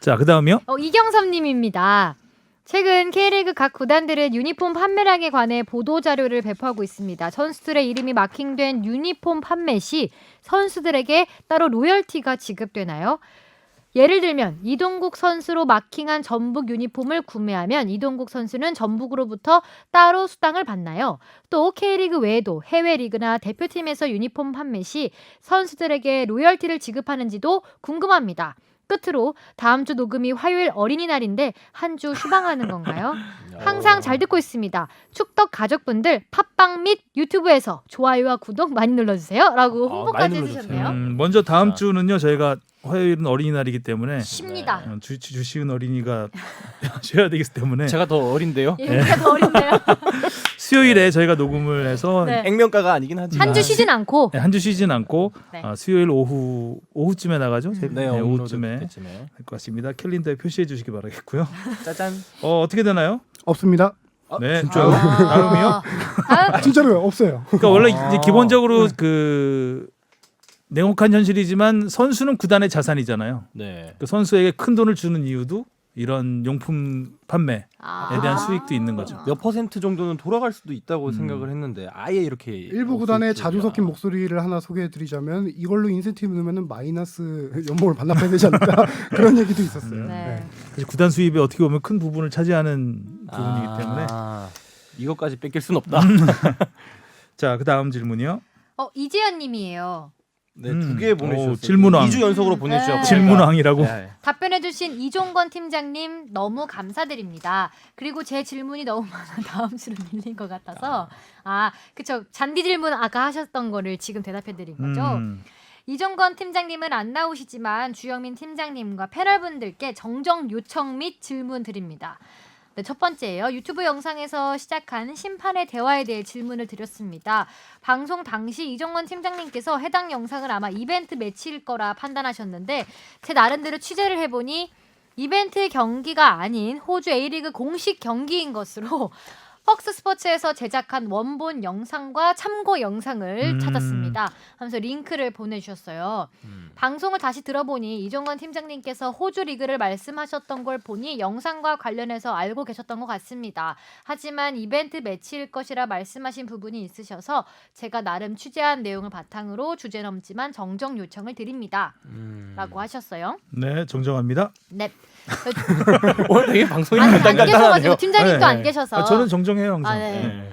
자, 그다음이요. 이경섭님입니다. 최근 K리그 각 구단들은 유니폼 판매량에 관해 보도 자료를 배포하고 있습니다. 선수들의 이름이 마킹된 유니폼 판매 시 선수들에게 따로 로열티가 지급되나요? 예를 들면 이동국 선수로 마킹한 전북 유니폼을 구매하면 이동국 선수는 전북으로부터 따로 수당을 받나요? 또 K리그 외에도 해외 리그나 대표팀에서 유니폼 판매 시 선수들에게 로열티를 지급하는지도 궁금합니다. 끝으로 다음 주 녹음이 화요일 어린이날인데 한 주 휴방하는 건가요? 항상 잘 듣고 있습니다. 축덕 가족분들 팟빵 및 유튜브에서 좋아요와 구독 많이 눌러주세요. 라고 홍보까지 많이 해주셨네요. 먼저 다음 주는요. 저희가 화요일은 어린이날이기 때문에 쉽니다. 주식은 어린이가 쉬어야 되기 때문에 제가 더 어린데요. 얘기가 더 어렵네요. 수요일에 저희가 녹음을 해서 네. 액면가가 아니긴 하지만 한 주 쉬진 않고 한 주 쉬진 않고 네. 수요일 오후쯤에 나가죠. 네, 오후쯤에 될 때쯤에. 것 같습니다. 캘린더에 표시해 주시기 바라겠고요. 짜잔. 어떻게 되나요? 없습니다. 네, 진짜요? 다음이요. 진짜로요. 없어요. 그러니까 원래 이제 기본적으로 그 냉혹한 현실이지만 선수는 구단의 자산이잖아요. 네. 그 선수에게 큰 돈을 주는 이유도 이런 용품 판매에 아. 대한 수익도 있는 거죠. 몇 퍼센트 정도는 돌아갈 수도 있다고 생각을 했는데 아예 이렇게 일부 구단의 자주 섞인 목소리를 하나 소개해드리자면 이걸로 인센티브 넣으면 마이너스 연봉을 반납해야 되지 않을까 그런 얘기도 있었어요. 네. 그래서 구단 수입에 어떻게 보면 큰 부분을 차지하는 부분이기 때문에 이것까지 뺏길 순 없다. 자, 그 다음 질문이요. 이재현님이에요. 네, 두 개 보내주셨어요. 질문왕. 2주 연속으로 보내주셨고 질문왕이라고. 네. 답변해주신 이종건 팀장님 너무 감사드립니다. 그리고 제 질문이 너무 많아 다음 주로 밀린 것 같아서 그쵸 잔디 질문 아까 하셨던 거를 지금 대답해드린 거죠. 이종건 팀장님은 안 나오시지만 주영민 팀장님과 패널분들께 정정 요청 및 질문 드립니다. 네, 첫 번째예요. 유튜브 영상에서 시작한 심판의 대화에 대해 질문을 드렸습니다. 방송 당시 이종건 팀장님께서 해당 영상을 아마 이벤트 매치일 거라 판단하셨는데 제 나름대로 취재를 해보니 이벤트 경기가 아닌 호주 A리그 공식 경기인 것으로 퍽스 스포츠에서 제작한 원본 영상과 참고 영상을 찾았습니다. 하면서 링크를 보내주셨어요. 방송을 다시 들어보니 이종건 팀장님께서 호주 리그를 말씀하셨던 걸 보니 영상과 관련해서 알고 계셨던 것 같습니다. 하지만 이벤트 매치일 것이라 말씀하신 부분이 있으셔서 제가 나름 취재한 내용을 바탕으로 주제넘지만 정정 요청을 드립니다. 라고 하셨어요. 네, 정정합니다. 네. 오늘 되게 방송이 안 계셔가지고 간단하네요. 팀장님도 네. 안 계셔서. 저는 정정해요 항상. 아, 네. 네.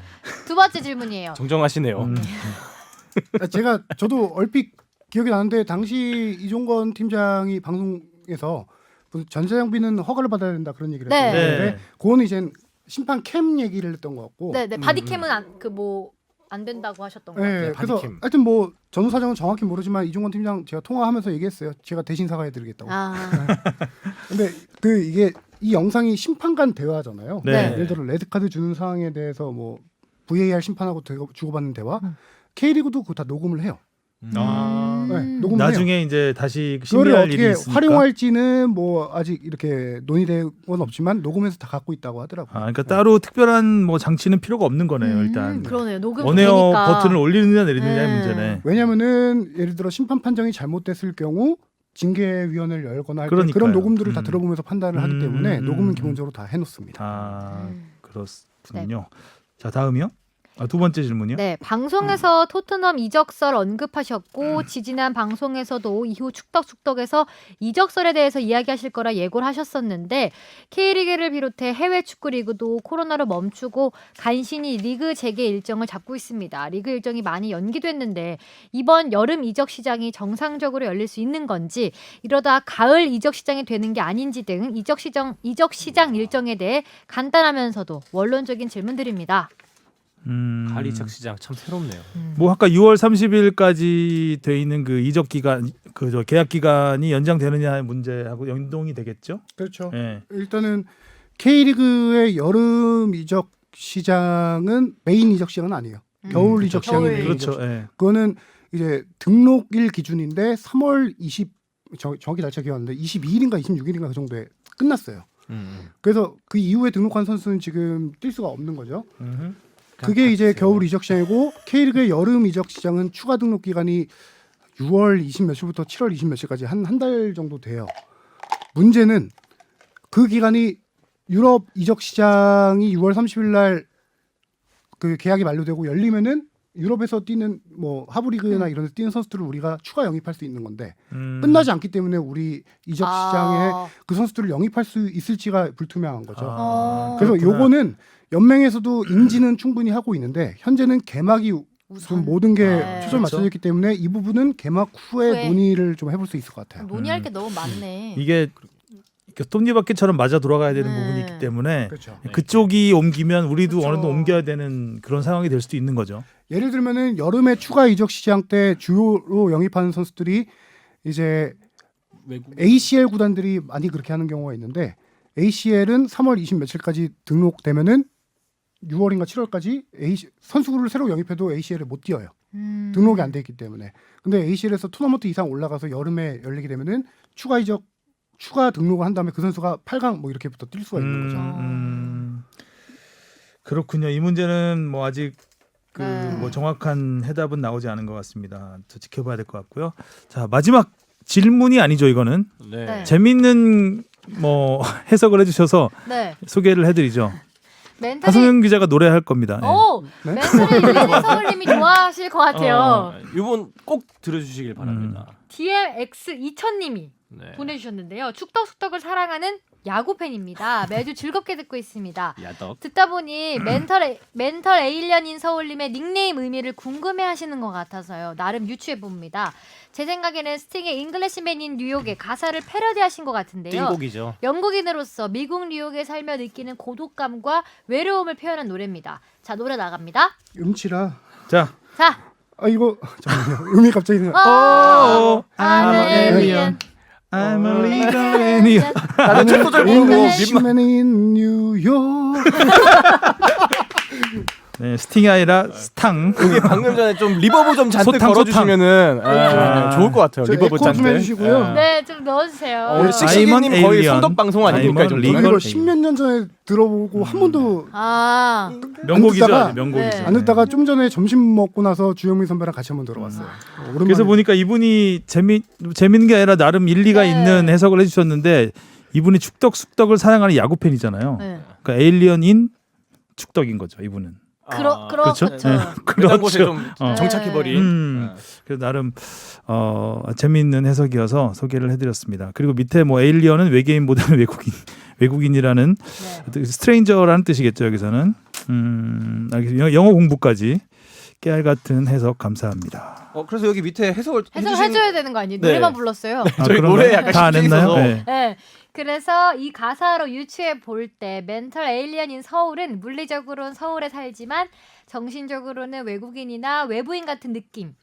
두 번째 질문이에요. 정정하시네요. 저도 얼핏 기억이 나는데 당시 이종건 팀장이 방송에서 무슨 전자장비는 허가를 받아야 된다 그런 얘기를 네. 했는데 네. 그거는 이제 심판 캠 얘기를 했던 것 같고. 네, 바디캠은 안 된다고 하셨던 것 같아요. 네, 네, 그래서 바디캠. 하여튼 뭐 전후 사정은 정확히 모르지만 이종건 팀장 제가 통화하면서 얘기했어요. 제가 대신 사과해드리겠다고. 근데 이게 이 영상이 심판간 대화잖아요. 네. 예를 들어 레드카드 주는 상황에 대해서 뭐 VAR 심판하고 주고받는 대화. K리그도 그거 다 녹음을 해요. 아, 네, 녹음을 해요. 나중에 이제 다시 그거를 심의할 일이 어떻게 있으니까. 활용할지는 뭐 아직 이렇게 논의된 건 없지만 녹음해서 다 갖고 있다고 하더라고요. 아, 그러니까 따로 특별한 뭐 장치는 필요가 없는 거네요. 일단 그러네요. 녹음 원에어 되니까. 버튼을 올리느냐 내리느냐의 네. 문제네. 왜냐면은 예를 들어 심판 판정이 잘못됐을 경우 징계위원회를 열거나 할 때 그러니까요. 그런 녹음들을 다 들어보면서 판단을 하기 때문에 음. 녹음은 기본적으로 다 해놓습니다. 아, 음. 그렇군요. 자, 다음이요. 두 번째 질문이요. 네, 방송에서 토트넘 이적설 언급하셨고 지지난 방송에서도 이후 축덕에서 이적설에 대해서 이야기하실 거라 예고를 하셨었는데 K리그를 비롯해 해외 축구 리그도 코로나로 멈추고 간신히 리그 재개 일정을 잡고 있습니다. 리그 일정이 많이 연기됐는데 이번 여름 이적 시장이 정상적으로 열릴 수 있는 건지 이러다 가을 이적 시장이 되는 게 아닌지 등 이적 시장 일정에 대해 간단하면서도 원론적인 질문드립니다. 가리적 시장 참 새롭네요. 뭐 아까 6월 30일까지 돼 있는 그 이적 기간, 그 계약 기간이 연장되느냐의 문제하고 연동이 되겠죠. 그렇죠. 네. 일단은 K리그의 여름 이적 시장은 메인 이적 시장은 아니에요. 겨울 이적 시장이 겨울. 메인 그렇죠. 이적 시장. 예. 그거는 이제 등록일 기준인데 3월 20 정확히 날짜 기억 안 나는데 22일인가 26일인가 그 정도에 끝났어요. 그래서 그 이후에 등록한 선수는 지금 뛸 수가 없는 거죠. 그게 이제 겨울 이적 시장이고 K리그의 여름 이적 시장은 추가 등록 기간이 6월 20 며칠부터 7월 20 며칠까지 한 달 정도 돼요. 문제는 그 기간이 유럽 이적 시장이 6월 30일 날 그 계약이 만료되고 열리면은 유럽에서 뛰는 뭐 하브리그나 이런 데 뛰는 선수들을 우리가 추가 영입할 수 있는 건데 끝나지 않기 때문에 우리 이적 시장에 그 선수들을 영입할 수 있을지가 불투명한 거죠. 그래서 그렇구나. 요거는 연맹에서도 인지는 충분히 하고 있는데 현재는 개막이 좀 모든 게 네. 초점 맞춰졌기 때문에 이 부분은 개막 후에 논의를 좀 해볼 수 있을 것 같아요. 논의할 게 너무 많네. 이게 톱니바퀴처럼 맞아 돌아가야 되는 부분이 있기 때문에 그렇죠. 그쪽이 옮기면 우리도 그렇죠. 어느 정도 옮겨야 되는 그런 상황이 될 수도 있는 거죠. 예를 들면은 여름에 추가 이적 시장 때 주요로 영입하는 선수들이 이제 외국 ACL 구단들이 많이 그렇게 하는 경우가 있는데 ACL은 3월 20 며칠까지 등록되면은 6월인가 7월까지 선수를 새로 영입해도 ACL을 못 뛰어요. 등록이 안 돼 있기 때문에. 근데 ACL에서 토너먼트 이상 올라가서 여름에 열리게 되면은 추가 등록을 한 다음에 그 선수가 8강 뭐 이렇게부터 뛸 수가 있는 거죠. 그렇군요. 이 문제는 뭐 아직 네. 뭐 정확한 해답은 나오지 않은 것 같습니다. 더 지켜봐야 될 것 같고요. 자, 마지막 질문이 아니죠. 이거는 네. 재밌는 뭐 해석을 해주셔서 네. 소개를 해드리죠. 멘탈이 하성현 기자가 노래할 겁니다. 네. 오, 네? 멘탈이 일리는 서울님이 좋아하실 것 같아요. 이번 꼭 들어주시길 바랍니다. DMX 2000님이 네. 보내주셨는데요. 축덕을 사랑하는 야구 팬입니다. 매주 즐겁게 듣고 있습니다. 야덕. 듣다 보니 멘털 에일리언인 서울님의 닉네임 의미를 궁금해하시는 것 같아서요. 나름 유추해 봅니다. 제 생각에는 스팅의 잉글리시맨인 뉴욕의 가사를 패러디하신 것 같은데요. 띵곡이죠. 영국인으로서 미국 뉴욕에 살며 느끼는 고독감과 외로움을 표현한 노래입니다. 자, 노래 나갑니다. 음치라. 자, 자, 이거 잠깐만요. 음이 갑자기 I'm I'm an an alien. I'm a legal alien. 나는 첫 소절 모르고 민망. Englishman in New York. 네, 스팅이 아니라 스탕. 여기 방금 전에 좀 리버브 좀 잔뜩 소탕, 걸어주시면은 좋을 것 같아요. 저 리버브 에코 좀 잔뜩. 해주시고요. 네, 좀 넣어주세요. 우리 식식이님 거의 에일리언. 소독 방송 아닙니까 이 다이먼 정도면? 이거 리걸. 10몇 년 전에 들어보고 한 번도 아, 명곡이죠. 듣다가- 아주 명곡이죠. 네. 안 듣다가 좀 전에 점심 먹고 나서 주영민 선배랑 같이 한번 들어봤어요. 오랜만에. 그래서 보니까 이분이 재밌는 게 아니라 나름 일리가 네. 있는 해석을 해주셨는데 이분이 축덕 사랑하는 야구 팬이잖아요. 네. 그러니까 에일리언인 축덕인 거죠. 이분은. 그렇죠. 그렇죠. 네. 그런 곳에 좀 어. 정착해버린. 그래서 나름 재미있는 해석이어서 소개를 해드렸습니다. 그리고 밑에 뭐 에일리언은 외계인보다는 외국인이라는 네. 스트레인저라는 뜻이겠죠. 여기서는 알겠습니다. 영어 공부까지 깨알 같은 해석 감사합니다. 그래서 여기 밑에 해석을 해줘야 되는 거 아니에요? 네. 노래만 불렀어요. 저희 그런가요? 노래 약간 다 안 쉽게 했나요? 있어서. 네. 네. 그래서 이 가사로 유추해 볼 때 멘털 에일리언인 서울은 물리적으로는 서울에 살지만 정신적으로는 외국인이나 외부인 같은 느낌.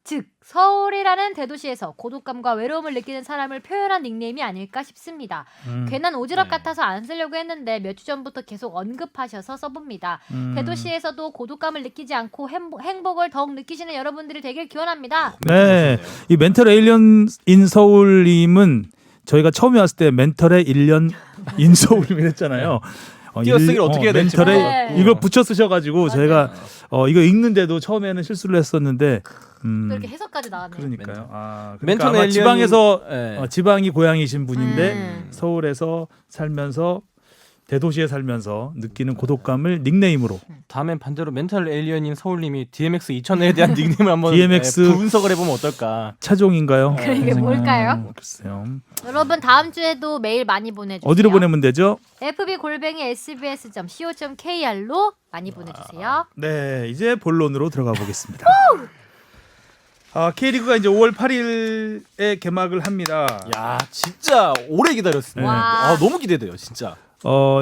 즉 서울이라는 대도시에서 고독감과 외로움을 느끼는 사람을 표현한 닉네임이 아닐까 싶습니다. 괜한 오지랖 네. 같아서 안 쓰려고 했는데 몇 주 전부터 계속 언급하셔서 써봅니다. 대도시에서도 고독감을 느끼지 않고 행복을 더욱 느끼시는 여러분들이 되길 기원합니다. 네, 이 멘털 에일리언 인 서울님은 저희가 처음에 왔을 때 멘털의 1년 인 서울님 했잖아요. 띄어쓰기를 어떻게 해야 될지 멘털에 몰라요. 이걸 붙여 쓰셔가지고 맞아요. 저희가 이거 읽는데도 처음에는 실수를 했었는데 또 이렇게 해석까지 나왔네요. 그러니까요. 그러니까 멘털 아마 에일리언이 지방에서 네. 지방이 고향이신 분인데 음. 서울에서 살면서 대도시에 살면서 느끼는 고독감을 닉네임으로 다음엔 반대로 멘탈 에일리언인 서울님이 DMX 2000에 대한 닉네임을 한번 DMX 분석을 해보면 어떨까? 차종인가요? 그래, 이게 뭘까요? 글쎄요. 여러분 다음 주에도 메일 많이 보내주세요. 어디로 보내면 되죠? fb@sbs.co.kr로 많이 보내주세요. 네, 이제 본론으로 들어가 보겠습니다. K리그가 이제 5월 8일에 개막을 합니다. 야 진짜 오래 기다렸습니다. 와. 너무 기대돼요 진짜.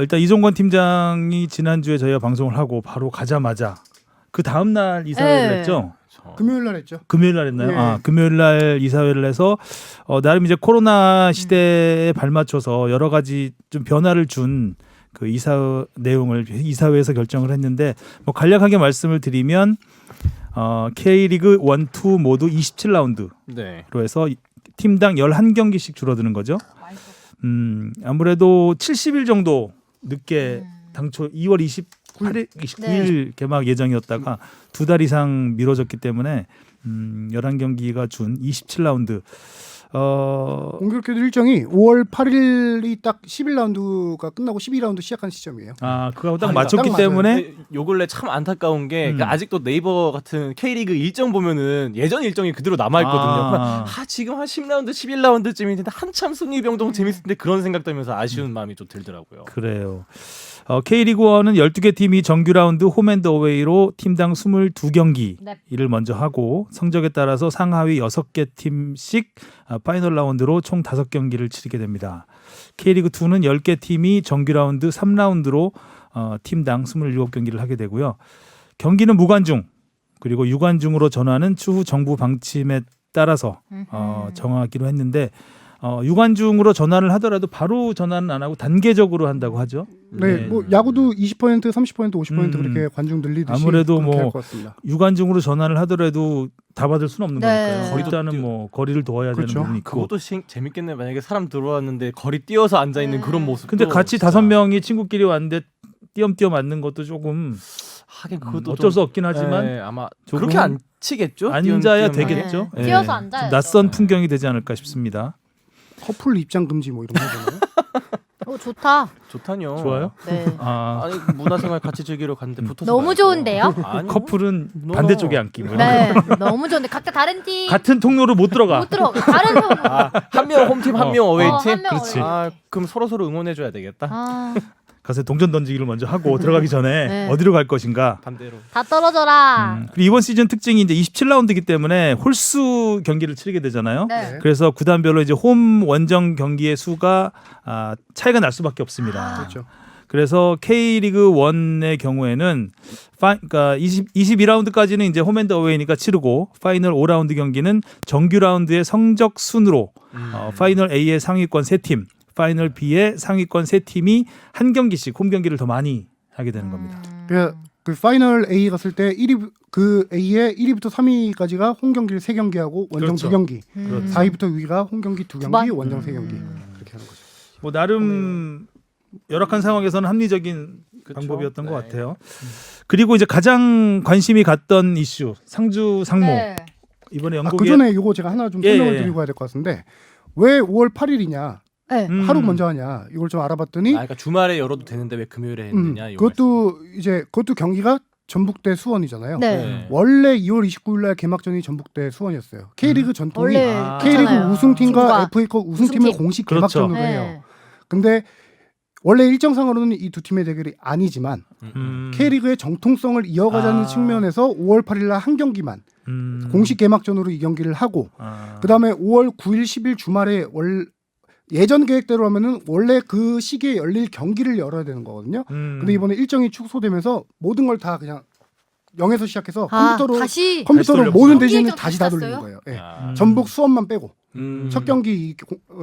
일단 이종건 팀장이 지난주에 저희가 방송을 하고 바로 가자마자 그 다음 날 이사회를 네. 했죠. 금요일 날 했죠. 금요일 날 했나요? 네. 금요일 날 이사회를 해서 나름 이제 코로나 시대에 발맞춰서 여러 가지 좀 변화를 준 그 이사 내용을 이사회에서 결정을 했는데 뭐 간략하게 말씀을 드리면 K리그 1, 2 모두 27라운드로 네. 해서 팀당 11경기씩 줄어드는 거죠. 아무래도 70일 정도 늦게 당초 2월 29일 개막 예정이었다가 2달 이상 미뤄졌기 때문에 11경기가 준 27라운드. 공교롭게도 일정이 5월 8일이 딱 11라운드가 끝나고 12라운드 시작한 시점이에요. 그거하고 딱 딱 맞췄기 맞아요. 때문에 요 근래 참 안타까운 게 그러니까 아직도 네이버 같은 K리그 일정 보면은 예전 일정이 그대로 남아있거든요. 지금 한 10라운드, 11라운드쯤인데 한참 승리병동 재밌는데 그런 생각 들면서 아쉬운 마음이 좀 들더라고요. 그래요. K리그 1은 12개 팀이 정규 라운드 홈앤더웨이로 팀당 22경기를 네. 먼저 하고 성적에 따라서 상하위 6개 팀씩 파이널 라운드로 총 5경기를 치르게 됩니다. K리그 2는 10개 팀이 정규 라운드 3라운드로 팀당 27경기를 하게 되고요. 경기는 무관중 그리고 유관중으로 전환은 추후 정부 방침에 따라서 정하기로 했는데 유관중으로 전환을 하더라도 바로 전환은 안 하고 단계적으로 한다고 하죠. 네, 뭐 야구도 20%, 30%, 50% 그렇게 관중 늘리듯이 아무래도 그렇게 뭐 할것 같습니다. 유관중으로 전환을 하더라도 다 받을 수는 없는 네. 거니까요. 일단은 뭐 거리를 둬야 그렇죠. 되는 부분이 있고. 그것도 재밌겠네. 만약에 사람 들어왔는데 거리 뛰어서 앉아 있는 그런 모습. 근데 같이 5명이 친구끼리 왔는데 띄엄띄엄 앉는 것도 조금 하긴 그것도 어쩔 수 좀- 없긴 하지만 네, 아마 조금 그렇게 안 치겠죠? 앉아야 띄엄띄엄하게. 되겠죠. 네. 띄어서 앉아야죠. 좀 낯선 풍경이 되지 않을까 싶습니다. 커플 입장 금지 뭐 이런 거 되나요? 좋다. 좋다뇨. 좋아요? 네. 아니 문화생활 같이 즐기러 갔는데 붙어서 너무 가야죠. 좋은데요? 아니요. 커플은 노. 반대쪽에 앉기. 네, 너무 좋은데 각자 다른 팀 같은 통로로 못 들어가. 못 들어. 다른 형. 한 명 홈팀 한 명 어웨이팀. 한 명 그렇지. 어웨이. 그럼 서로 응원해줘야 되겠다. 가서 동전 던지기를 먼저 하고 들어가기 전에 네. 어디로 갈 것인가. 반대로. 다 떨어져라. 그리고 이번 시즌 특징이 이제 27라운드이기 때문에 홀수 경기를 치르게 되잖아요. 네. 그래서 구단별로 이제 홈 원정 경기의 수가 차이가 날 수밖에 없습니다. 그렇죠. 그래서 K리그 1의 경우에는 그러니까 22라운드까지는 이제 홈앤더웨이니까 치르고 파이널 5라운드 경기는 정규 라운드의 성적 순으로 파이널 A의 상위권 3팀, 파이널 B의 상위권 3팀이 한 경기씩 홈 경기를 더 많이 하게 되는 겁니다. 그러니까 그 파이널 A 갔을 때 1위 그 A의 1위부터 3위까지가 홈 경기를 3경기하고 원정 그렇죠. 2경기. 그렇죠. 4위부터 6위가 홈 경기 2경기, 번? 원정 3경기. 그렇게 하는 거죠. 뭐 나름 열악한 상황에서는 합리적인 그쵸? 방법이었던 것 네. 같아요. 그리고 이제 가장 관심이 갔던 이슈 상주 상무 네. 이번에 그 영국의 전에 이거 제가 하나 좀 예, 설명을 예. 드리고 해야 될 것 같은데 왜 5월 8일이냐 네. 하루 먼저 하냐 이걸 좀 알아봤더니 그러니까 주말에 열어도 되는데 왜 금요일에 했느냐 이 그것도 경기가 전북대 수원이잖아요. 네. 네. 원래 2월 29일 날 개막전이 전북대 수원이었어요. K리그 전통이 원래 아. K리그 있잖아요. 우승팀과 팀과 FA컵 우승팀을 우승팀. 공식 그렇죠. 개막전으로 해요. 네. 근데 원래 일정상으로는 이 두 팀의 대결이 아니지만 K리그의 정통성을 이어가자는 아. 측면에서 5월 8일 날 한 경기만 공식 개막전으로 이 경기를 하고 그다음에 5월 9일 10일 주말에 예전 계획대로 하면은 원래 그 시기에 열릴 경기를 열어야 되는 거거든요. 근데 이번에 일정이 축소되면서 모든 걸 다 그냥 0에서 시작해서 컴퓨터로 다시 돌렸구나. 모든 경기 대신을 일정 다시 다 다시 돌리는 땄어요? 거예요. 예. 아. 전북 수원만 빼고 음. 첫 경기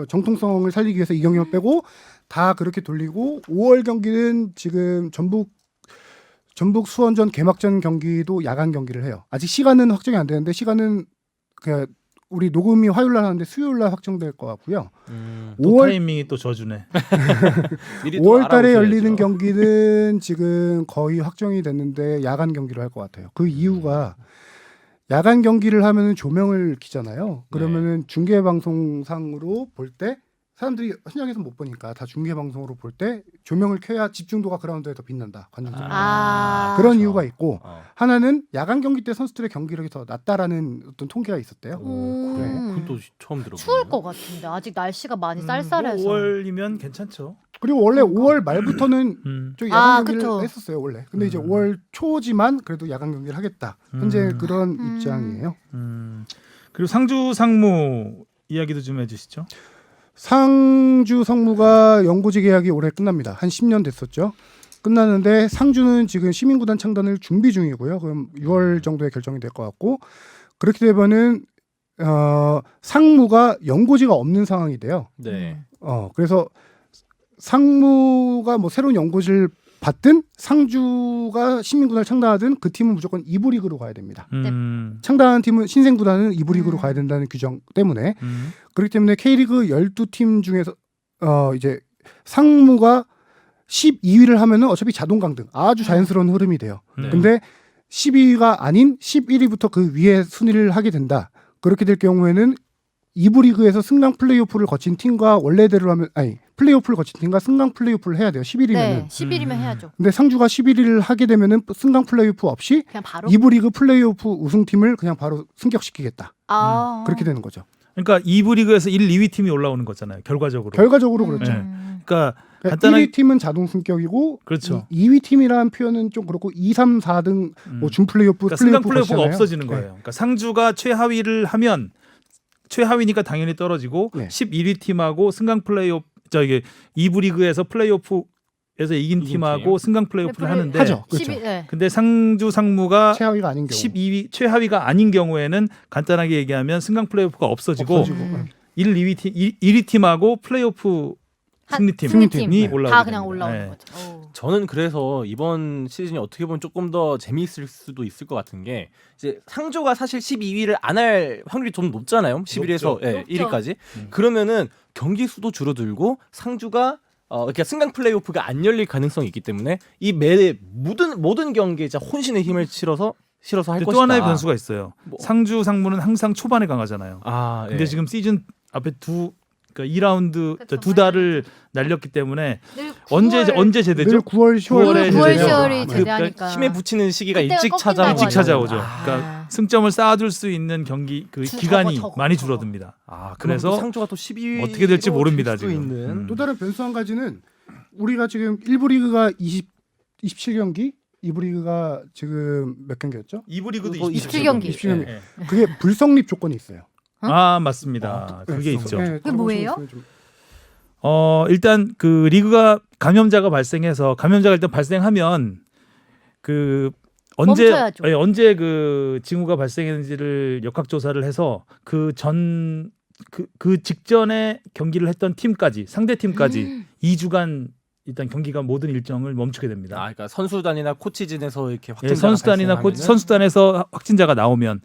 정통성을 살리기 위해서 이 경기만 빼고 다 그렇게 돌리고 5월 경기는 지금 전북 수원전 개막전 경기도 야간 경기를 해요. 아직 시간은 확정이 안 되는데 시간은 그냥 우리 녹음이 화요일 날 하는데 수요일 날 확정될 것 같고요. 또 5월 타이밍이 또 저주네. 미리 또 5월 달에 알아보셔야죠. 열리는 경기는 지금 거의 확정이 됐는데 야간 경기로 할 것 같아요. 그 이유가 야간 경기를 하면은 조명을 키잖아요. 그러면은 중계 방송상으로 볼 때 사람들이 현장에서 못 보니까 다 중계 방송으로 볼 때 조명을 켜야 집중도가 그라운드에 더 빛난다. 관중석. 아. 그런 그렇죠. 이유가 있고 어. 하나는 야간 경기 때 선수들의 경기력이 더 낮다라는 어떤 통계가 있었대요. 오, 그래. 그건 또 처음 들어보네. 추울 것 같은데 아직 날씨가 많이 쌀쌀해서. 5월이면 괜찮죠. 그리고 원래 5월 말부터는 저 야간 아, 경기를 그쵸. 했었어요 원래. 근데 이제 5월 초지만 그래도 야간 경기를 하겠다. 현재 그런 입장이에요. 그리고 상주 상무 이야기도 좀 해주시죠. 상주 상무가 연고지 계약이 올해 끝납니다. 한 10년 됐었죠. 끝나는데 상주는 지금 시민구단 창단을 준비 중이고요. 그럼 6월 정도에 결정이 될 것 같고 그렇게 되면은 상무가 연고지가 없는 상황이 돼요. 네. 그래서 상무가 뭐 새로운 연고지를 받든 상주가 시민구단을 창단하든 그 팀은 무조건 2부 리그로 가야 됩니다. 창단한 팀은 신생구단은 2부 리그로 가야 된다는 규정 때문에 그렇기 때문에 K리그 12팀 중에서 이제 상무가 12위를 하면은 어차피 자동 강등 아주 자연스러운 흐름이 돼요. 네. 근데 12위가 아닌 11위부터 그 위에 순위를 하게 된다. 그렇게 될 경우에는 2부 리그에서 승강 플레이오프를 거친 팀과 원래대로 하면 플레이오프를 거친 팀과 승강 플레이오프를 해야 돼요. 11위면은. 네, 10일이면 해야죠. 근데 상주가 11위를 하게 되면은 승강 플레이오프 없이 그냥 바로. 2부 리그 플레이오프 우승팀을 그냥 바로 승격시키겠다. 아. 그렇게 되는 거죠. 그러니까 2부 리그에서 1, 2위 팀이 올라오는 거잖아요. 결과적으로. 결과적으로 그렇죠. 네. 그러니까 그러니까 간단하게 1위 팀은 자동 승격이고 그렇죠. 2위 팀이라는 표현은 좀 그렇고 2, 3, 4등 뭐 준 플레이오프, 그러니까 승강 플레이오프 플레이오프가 거치잖아요. 없어지는 네. 거예요. 그러니까 상주가 최하위를 하면 최하위니까 당연히 떨어지고 네. 11위 팀하고 승강 플레이오프 저기 2부 리그에서 플레이오프에서 이긴 이긴 팀하고 승강 플레이오프를 하는데 하죠. 그렇죠. 10일, 네. 근데 상주 상무가 최하위가 아닌 경우 12위 최하위가 아닌 경우에는 간단하게 얘기하면 승강 플레이오프가 없어지고 1, 2위 팀 1위 팀하고 플레이오프 승리팀 승리팀이 올라오게 다 그냥 됩니다. 올라오는 네. 거죠. 오. 저는 그래서 이번 시즌이 어떻게 보면 조금 더 재미있을 수도 있을 것 같은 게 이제 상조가 사실 12위를 안 할 확률이 좀 높잖아요. 11위에서 높죠. 1위까지. 그러면은 경기 수도 줄어들고 상주가 그러니까 승강 플레이오프가 안 열릴 가능성이 있기 때문에 이 모든 경기에 진짜 혼신의 힘을 실어서 할 근데 것이다. 또 하나의 변수가 있어요. 뭐. 상주 상무는 항상 초반에 강하잖아요. 아, 근데 예. 지금 시즌 앞에 그러니까 2라운드 그쵸, 두 달을 날렸기 때문에 늘 언제 9월 제대죠? 늘 9월, 10월에 9월, 10월이 그- 제대하니까. 힘에 붙이는 시기가 그때가 일찍 꺾인다고 일찍 찾아오죠. 아. 그러니까 승점을 쌓아둘 수 있는 경기 그 기간이 저거. 많이 줄어듭니다. 그래서 그래서 상조가 또 12위 어떻게 될지 모릅니다, 지금. 있는. 또 다른 변수 한 가지는 우리가 지금 1부 리그가 27경기 2부 리그가 지금 몇 경기였죠? 2부 리그도 뭐 27경기. 27경기. 그게 불성립 조건이 있어요. 아 맞습니다. 그게 있죠. 네, 그게 뭐예요? 좀- 일단 그 리그가 감염자가 발생해서 감염자가 일단 발생하면 그 멈춰야죠. 언제 그 징후가 발생했는지를 역학 조사를 해서 그 직전에 경기를 했던 팀까지 상대 팀까지 2주간 일단 경기가 모든 일정을 멈추게 됩니다. 아, 그러니까 선수단이나 코치진에서 이렇게 예, 확진자가 선수단이나 발생하면은 선수단에서 확진자가 나오면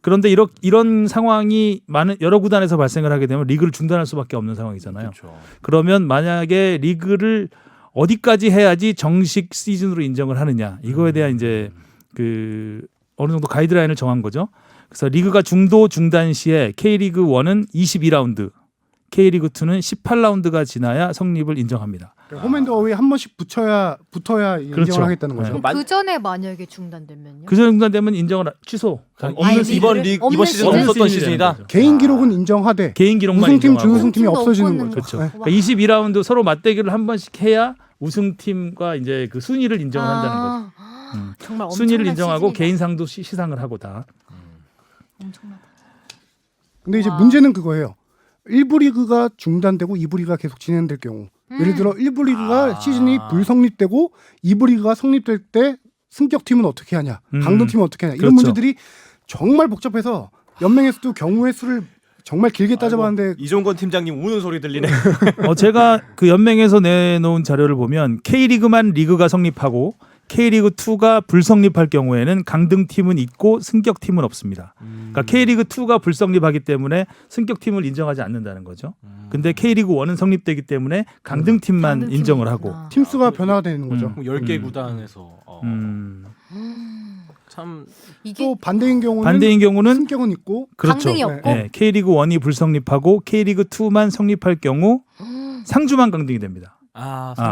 그런데 이런 상황이 많은 여러 구단에서 발생을 하게 되면 리그를 중단할 수밖에 없는 상황이잖아요. 그렇죠. 그러면 만약에 리그를 어디까지 해야지 정식 시즌으로 인정을 하느냐 이거에 대한 이제 그 어느 정도 가이드라인을 정한 거죠. 그래서 리그가 중도 중단 시에 K리그 1은 22라운드, K리그 2는 18라운드가 지나야 성립을 인정합니다. 홈앤더웨이 한 번씩 붙어야 그렇죠. 인정을 하겠다는 거죠. 네. 그럼 그 전에 만약에 중단되면요? 그 중단되면 인정을 취소. 없는 시즌? 이번 없는 시즌 시즌? 없었던 시즌이다. 개인 기록은 인정하되 개인 기록만 우승팀, 인정하고. 준우승팀이 팀도 없어지는 없는 거죠. 그렇죠. 네. 그러니까 22라운드 서로 맞대결을 한 번씩 해야 우승팀과 이제 그 순위를 인정을 한다는 거죠. 정말 순위를 엄청난 인정하고 시즌이다. 개인상도 시상을 하고 다. 엄청나다. 근데 이제 와. 문제는 그거예요. 1부 리그가 중단되고 2부 리그가 계속 진행될 경우 예를 들어 1부 리그가 시즌이 불성립되고 2부 리그가 성립될 때 승격팀은 어떻게 하냐, 강등팀은 어떻게 하냐 이런 그렇죠. 문제들이 정말 복잡해서 연맹에서도 경우의 수를 정말 길게 따져봤는데 이종건 팀장님 우는 소리 들리네. 제가 그 연맹에서 내놓은 자료를 보면 K리그만 리그가 성립하고 K리그 2가 불성립할 경우에는 강등팀은 있고 승격팀은 없습니다. 그러니까 K리그 2가 불성립하기 때문에 승격팀을 인정하지 않는다는 거죠. 근데 K리그 1은 성립되기 때문에 강등팀만 강등팀이 인정을 하고. 있구나. 팀 수가 변화가 되는 거죠. 10개 구단에서 참 이게 또 반대인 경우는 반대인 경우는 승격은 있고 그렇죠. 강등이 없고 예, K리그 1이 불성립하고 K리그 2만 성립할 경우 상주만 강등이 됩니다.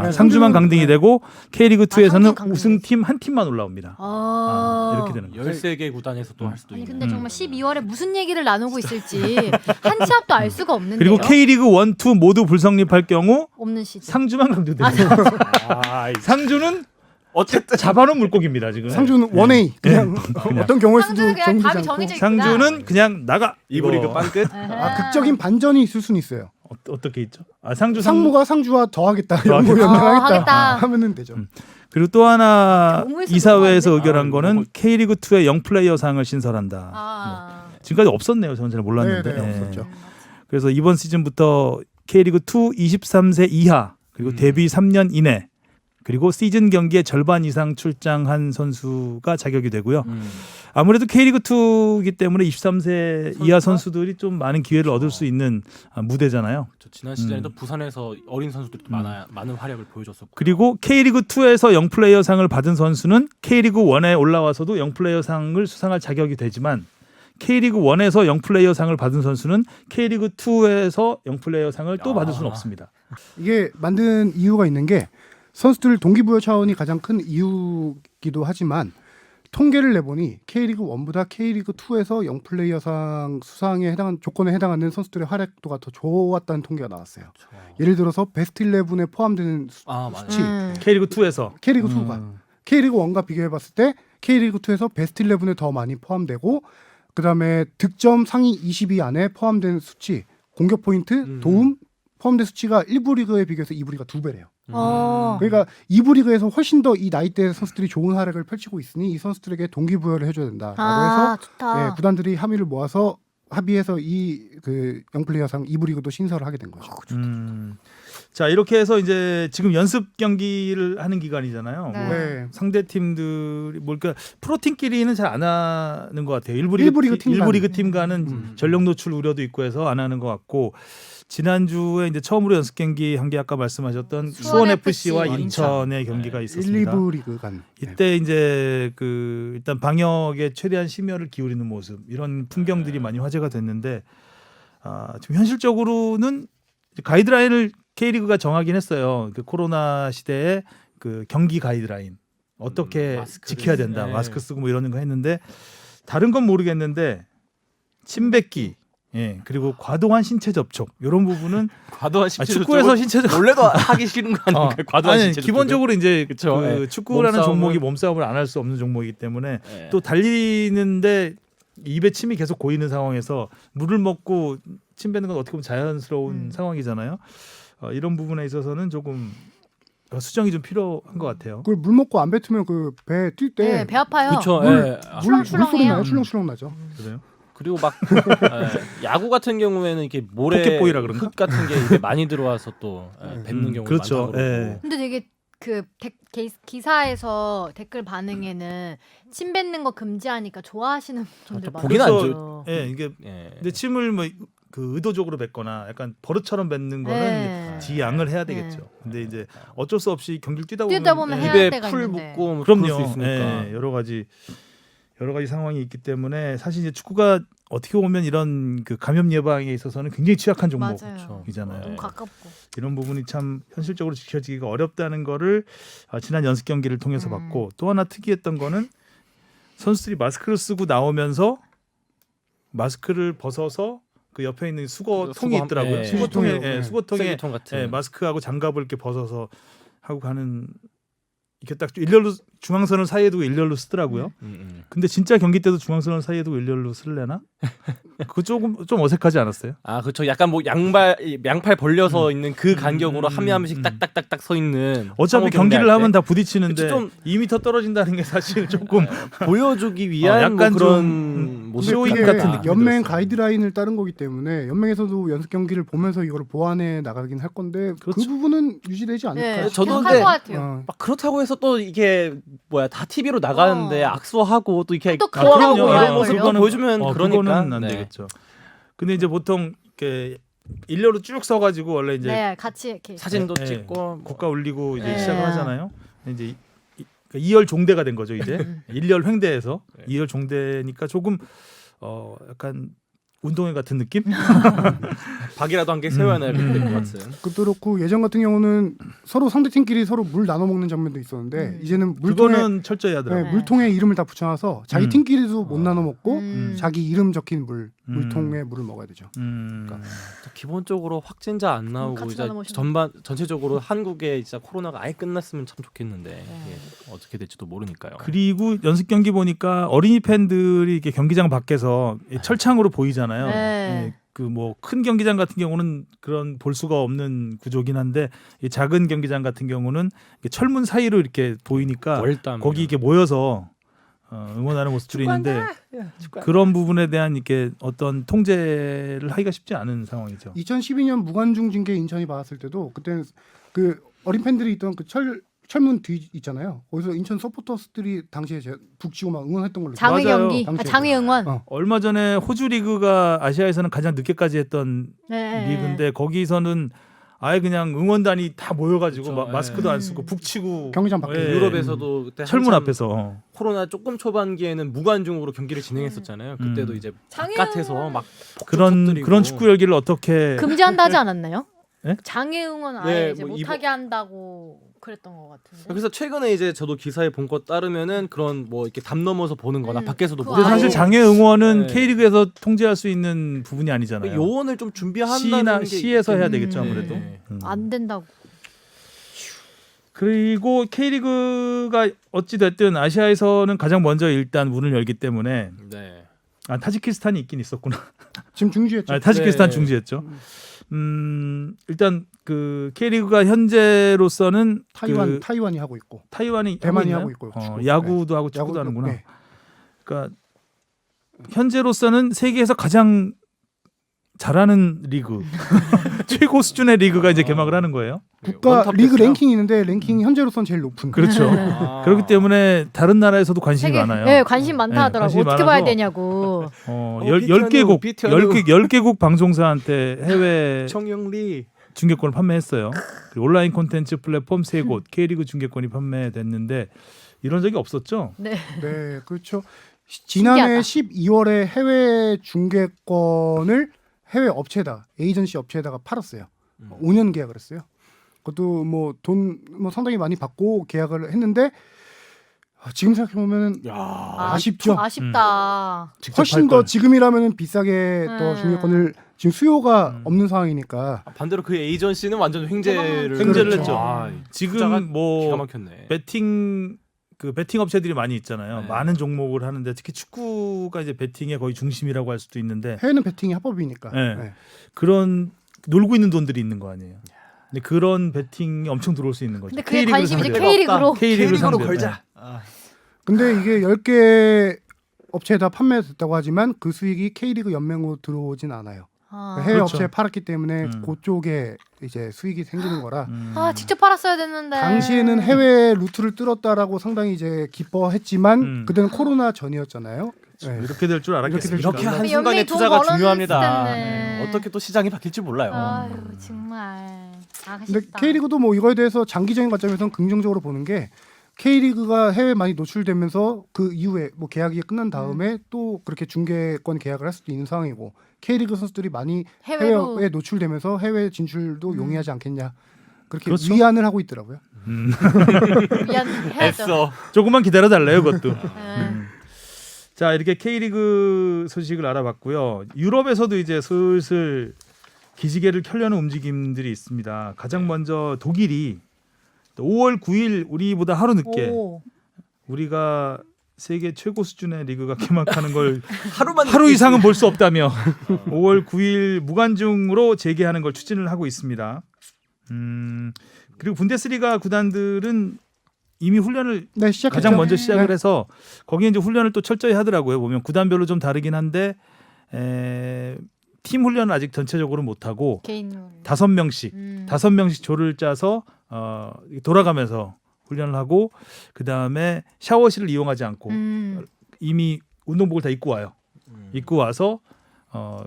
네, 상주만 강등이 되고 K리그 상주 2에서는 강등이 우승팀 한 팀만 올라옵니다. 아, 이렇게 되는 거죠. 13개 구단에서도 할 수도 아니 있는. 근데 정말 12월에 무슨 얘기를 나누고 있을지 한 치 앞도 알 수가 없는데요. 그리고 K리그 1, 2 모두 불성립할 경우 없는 시즌. 상주만 강등됩니다. 상주는 어쨌든 잡아놓은 물고기입니다 지금. 상주는 1A 그냥 어떤 경우에서도 상주는 그냥 답이 정리지 않고 정해져 있구나. 상주는 그냥 나가. 이부 리그 빵끝. 극적인 반전이 있을 수는 있어요. 어떻게 있죠? 상주 상무가 상주와 더하겠다, 더하겠다. 연구 연맹하겠다 하겠다. 하면은 되죠. 그리고 또 하나 경우에서 이사회에서 너무 의결한 아, 거는 너무- K리그 2의 영플레이어 상을 신설한다. 아. 지금까지 없었네요. 저는 잘 몰랐는데. 네, 네, 예. 없었죠. 그래서 이번 시즌부터 K리그 2 23세 이하 그리고 데뷔 3년 이내 그리고 시즌 경기의 절반 이상 출장한 선수가 자격이 되고요. 아무래도 K리그 2이기 때문에 23세 이하 선수들이 좀 많은 기회를 얻을 수 있는 무대잖아요. 저 지난 시즌에도 부산에서 어린 선수들이 또 많은 활약을 보여줬었고. 그리고 K리그 2에서 영플레이어 상을 받은 선수는 K리그 1에 올라와서도 영플레이어 상을 수상할 자격이 되지만 K리그 1에서 영플레이어 상을 받은 선수는 K리그 2에서 영플레이어 상을 또 받을 수는 없습니다. 이게 만든 이유가 있는 게 선수들 동기부여 차원이 가장 큰 이유기도 하지만 통계를 내보니 K리그 1보다 K리그 2에서 영플레이어상 수상에 해당한 조건에 해당하는 선수들의 활약도가 더 좋았다는 통계가 나왔어요. 예를 들어서 베스트 11에 포함되는 맞아요. 수치 K리그 2에서 K리그 2가 K리그 1과 비교해봤을 때 K리그 2에서 베스트 11에 더 많이 포함되고 그다음에 득점 상위 20위 안에 포함된 수치, 공격 포인트, 도움 포함된 수치가 1부 리그에 비교해서 2부 리그가 2배래요. 그러니까 2부 리그에서 훨씬 더 이 나이대 선수들이 좋은 활약을 펼치고 있으니 이 선수들에게 동기부여를 해줘야 된다라고 해서 좋다. 구단들이 함의를 모아서 합의해서 이 그 영플레이어상 2부 리그도 신설을 하게 된 거죠. 자 이렇게 해서 이제 지금 연습 경기를 하는 기간이잖아요. 네. 네. 상대 팀들이 그러니까 프로팀끼리는 잘 안 하는 것 같아요. 일부 리그 팀 일부 간. 리그 팀과는 전력 노출 우려도 있고 해서 안 하는 것 같고 지난주에 이제 처음으로 연습 경기 한 게 아까 말씀하셨던 수원 FC와 FC. 인천의 경기가 1, 있었습니다. 2부 리그 간. 이때 이제 그 일단 방역에 최대한 심혈을 기울이는 모습 이런 풍경들이 많이 화제가 됐는데 지금 현실적으로는 가이드라인을 K리그가 정하긴 했어요. 그 코로나 시대에 그 경기 가이드라인 어떻게 마스크를 지켜야 된다, 네. 마스크 쓰고 뭐 이런 거 했는데 다른 건 모르겠는데 침 뱉기, 그리고 과도한 신체 접촉 이런 부분은 과도한 신체 축구에서 신체 접촉 원래도 하기 싫은 거 아닙니까? 과도한 아니, 신체 기본적으로 이제 그쵸. 그 네. 축구라는 몸싸움은- 종목이 몸싸움을 안 할 수 없는 종목이기 때문에 네. 또 달리는데 입에 침이 계속 고이는 상황에서 물을 먹고 침 뱉는 건 어떻게 보면 자연스러운 상황이잖아요. 이런 부분에 있어서는 조금 수정이 좀 필요한 것 같아요. 그걸 물 먹고 안 뱉으면 그 배 뛸 때 네, 배 아파요. 그렇죠. 물- 예. 물소리 출렁출렁해요. 나요. 출렁출렁 나죠. 그래요? 그리고 막 야구 같은 경우에는 이렇게 모래 포켓보이라 그런가? 흙 같은 게 입에 많이 들어와서 또 뱉는 경우가 그렇죠. 많다고 그러고. 예. 근데 되게 그 기사에서 댓글 반응에는 침 뱉는 거 금지하니까 좋아하시는 분들 저 보긴 안 많아요. 예, 이게 예. 근데 침을 뭐 그 의도적으로 뱉거나 약간 버릇처럼 뱉는 거는 네. 지양을 해야 되겠죠. 근데 이제 어쩔 수 없이 경기를 뛰다 보면, 뛰다 보면 예, 해야 입에 때가 풀 있는데. 묻고 뭐 그럼요. 그럴 수 있으니까. 예, 여러 가지 상황이 있기 때문에 사실 이제 축구가 어떻게 보면 이런 그 감염 예방에 있어서는 굉장히 취약한 맞아요. 종목이잖아요. 너무 가깝고. 이런 부분이 참 현실적으로 지켜지기가 어렵다는 거를 지난 연습 경기를 통해서 봤고, 또 하나 특이했던 거는 선수들이 마스크를 쓰고 나오면서 마스크를 벗어서 그 옆에 있는 수거통이 있더라고요. 예. 수거통에 예. 수거통에 쓰레기통 같은. 예, 마스크하고 장갑을 이렇게 벗어서 하고 가는, 이렇게 딱 일렬로 중앙선을 사이에 두고 일렬로 쓰더라고요. 근데 진짜 경기 때도 중앙선을 사이에 두고 일렬로 쓸래나? 그거 조금 좀 어색하지 않았어요? 아 그렇죠. 약간 뭐 양팔 벌려서 있는 그 간격으로 한 명씩 딱딱딱딱 서 있는. 어차피 상호 경기를 경기할 하면 때 다 부딪히는데 그치, 좀 2m 떨어진다는 게 사실 조금 보여주기 위한 약간 뭐 좀, 그런 모습 쇼잉 그게 같은 느낌이 연맹 들었어요. 가이드라인을 따른 거기 때문에 연맹에서도 연습 경기를 보면서 이거를 보완해 나가긴 할 건데 그렇죠. 그 부분은 유지되지 않을까. 네, 저도 계속 근데- 할것 같아요. 막 그렇다고 해서 또 이게 뭐야 다 TV로 나가는데 악수하고 또 이렇게 또 그런 그러라고 이런 그래요. 모습을 또 그거는- 보여주면 그러니까. 그거는 안 네. 되겠죠. 근데 이제 보통 이렇게 일렬로 쭉 서가지고 원래 이제 네, 같이 이렇게 사진도 네. 찍고 국가 올리고 이제 네. 시작을 하잖아요. 근데 이제 2열 종대가 된 거죠 이제. 1열 횡대에서 네. 2열 종대니까 조금 약간 운동회 같은 느낌? 박이라도 한 개 세워야 될것 같은. 그것도 그렇고 예전 같은 경우는 서로 상대 팀끼리 서로 물 나눠 먹는 장면도 있었는데 이제는 물통에 그거는 철저히 네, 하더라고요. 물통에 이름을 다 붙여놔서 자기 팀끼리도 못 나눠 먹고 음. 자기 이름 적힌 물통에 물을 먹어야 되죠. 그러니까 기본적으로 확진자 안 나오고 같이 이제 나눠 먹으시면- 전체적으로 한국에 진짜 코로나가 아예 끝났으면 참 좋겠는데 이게 어떻게 될지도 모르니까요. 그리고 연습 경기 보니까 어린이 팬들이 이렇게 경기장 밖에서 철창으로 보이잖아요. 네. 그 뭐 큰 경기장 같은 경우는 그런 볼 수가 없는 구조긴 한데 이 작은 경기장 같은 경우는 이렇게 철문 사이로 이렇게 보이니까 월담 거기 이렇게 모여서 응원하는 모습들이 있는데 그런 부분에 대한 이렇게 어떤 통제를 하기가 쉽지 않은 상황이죠. 2012년 무관중 징계 인천이 받았을 때도 그때는 그 어린 팬들이 있던 그 철문 뒤 있잖아요. 거기서 인천 서포터스들이 당시에 북치고 막 응원했던 걸로 장외 맞아요. 경기, 당시에. 장외 응원. 얼마 전에 호주 리그가 아시아에서는 가장 늦게까지 했던 네. 리그인데 거기서는 아예 그냥 응원단이 다 모여가지고 그렇죠. 마스크도 예. 안 쓰고 북치고 경기장 밖에. 예. 유럽에서도 그때 철문 한참 앞에서 코로나 조금 초반기에는 무관중으로 경기를 진행했었잖아요. 그때도 이제 장애 바깥에서 막 그런 축구 열기를 어떻게 금지한다 하지 않았나요? 네? 장애 응원 아예 네, 이제 뭐 못하게 한다고 그랬던 것 같은데. 그래서 최근에 이제 저도 기사에 본 것 따르면은 그런 뭐 이렇게 담 넘어서 보는거나 밖에서도 그거 근데 보고 사실 아예- 장애 응원은 네. K리그에서 통제할 수 있는 부분이 아니잖아요. 요원을 좀 준비한다는 게 시에서 해야 있겠네. 되겠죠 아무래도. 네. 안 된다고. 그리고 K리그가 어찌 됐든 아시아에서는 가장 먼저 일단 문을 열기 때문에 네. 타지키스탄이 있긴 있었구나. 지금 중지했죠. 타지키스탄 네. 중지했죠. 일단 그 K리그가 현재로서는 타이완이 하고 있고 타이완이 대만이 있나요? 하고 있고 축구. 야구도 하고 축구도 야구도, 하는구나. 네. 그러니까 현재로서는 세계에서 가장 잘하는 리그 최고 수준의 리그가 이제 개막을 하는 거예요. 국가 원탑 리그 됐어요? 랭킹이 있는데 랭킹이 현재로선 제일 높은. 그렇죠. 아. 그렇기 때문에 다른 나라에서도 관심이 많아요. 네, 관심 많다 네, 하더라고. 관심이 어떻게 봐야 많아서 되냐고. 10개국 비티아누. 10개국 방송사한테 해외 청영리 중계권을 판매했어요. 그리고 온라인 콘텐츠 플랫폼 3곳 K리그 중계권이 판매됐는데 이런 적이 없었죠. 네. 네, 그렇죠. 지난해 신기하다. 12월에 해외 중계권을 해외 업체에다 에이전시 업체에다가 팔았어요. 5년 계약을 했어요. 그것도 뭐 돈 뭐 상당히 많이 받고 계약을 했는데 지금 생각해 보면은 아쉽죠. 아쉽다. 훨씬 더 지금이라면은 비싸게 더 음. 중계권을 지금 수요가 없는 상황이니까 반대로 그 에이전시는 완전 횡재를 횡재를 했죠. 아, 투자가 지금 뭐 기가 막혔네. 베팅 업체들이 많이 있잖아요. 네. 많은 종목을 하는데 특히 축구가 이제 베팅의 거의 중심이라고 할 수도 있는데 해외는 베팅이 합법이니까. 네. 네. 그런 놀고 있는 돈들이 있는 거 아니에요. 근데 그런 베팅이 엄청 들어올 수 있는 거죠. 근데 그게 관심이 이제 상대로. K리그로. K리그를 상대로. 근데 이게 10개 업체에다 판매됐다고 하지만 그 수익이 K리그 연맹으로 들어오진 않아요. 해외 그렇죠. 업체에 팔았기 때문에 그쪽에 이제 수익이 생기는 거라 직접 팔았어야 됐는데. 당시에는 해외 루트를 뚫었다라고 상당히 이제 기뻐했지만 그때는 코로나 전이었잖아요. 네. 이렇게 될 줄 알았겠습니까? 이렇게 한 연맹이 순간에 돈 투자가 벌었을 중요합니다. 텐데. 어떻게 또 시장이 바뀔지 몰라요. 아유 정말 근데 아쉽다. K리그도 뭐 이거에 대해서 장기적인 관점에서는 긍정적으로 보는 게 K리그가 해외 많이 노출되면서 그 이후에 뭐 계약이 끝난 다음에 또 그렇게 중계권 계약을 할 수도 있는 상황이고 K리그 선수들이 많이 해외로 해외에 노출되면서 해외 진출도 용이하지 않겠냐 그렇게 그렇죠. 위안을 하고 있더라고요. 미안해야죠. 애써. 조금만 기다려 달래요, 그것도. 네. 자, 이렇게 K리그 소식을 알아봤고요. 유럽에서도 이제 슬슬 기지개를 켜려는 움직임들이 있습니다. 가장 먼저 독일이 5월 9일 우리보다 하루 늦게 오. 우리가 세계 최고 수준의 리그가 개막하는 걸 하루만 하루 이상은 볼 수 없다며 5월 9일 무관중으로 재개하는 걸 추진을 하고 있습니다. 그리고 분데스리가 구단들은 이미 훈련을 네, 시작했죠. 가장 먼저 시작을 네. 해서 거기에 이제 훈련을 또 철저히 하더라고요. 보면 구단별로 좀 다르긴 한데 팀 훈련은 아직 전체적으로 못 하고 개인 5명씩 5명씩 조를 짜서 돌아가면서 훈련을 하고 그 다음에 샤워실을 이용하지 않고 이미 운동복을 다 입고 와요. 입고 와서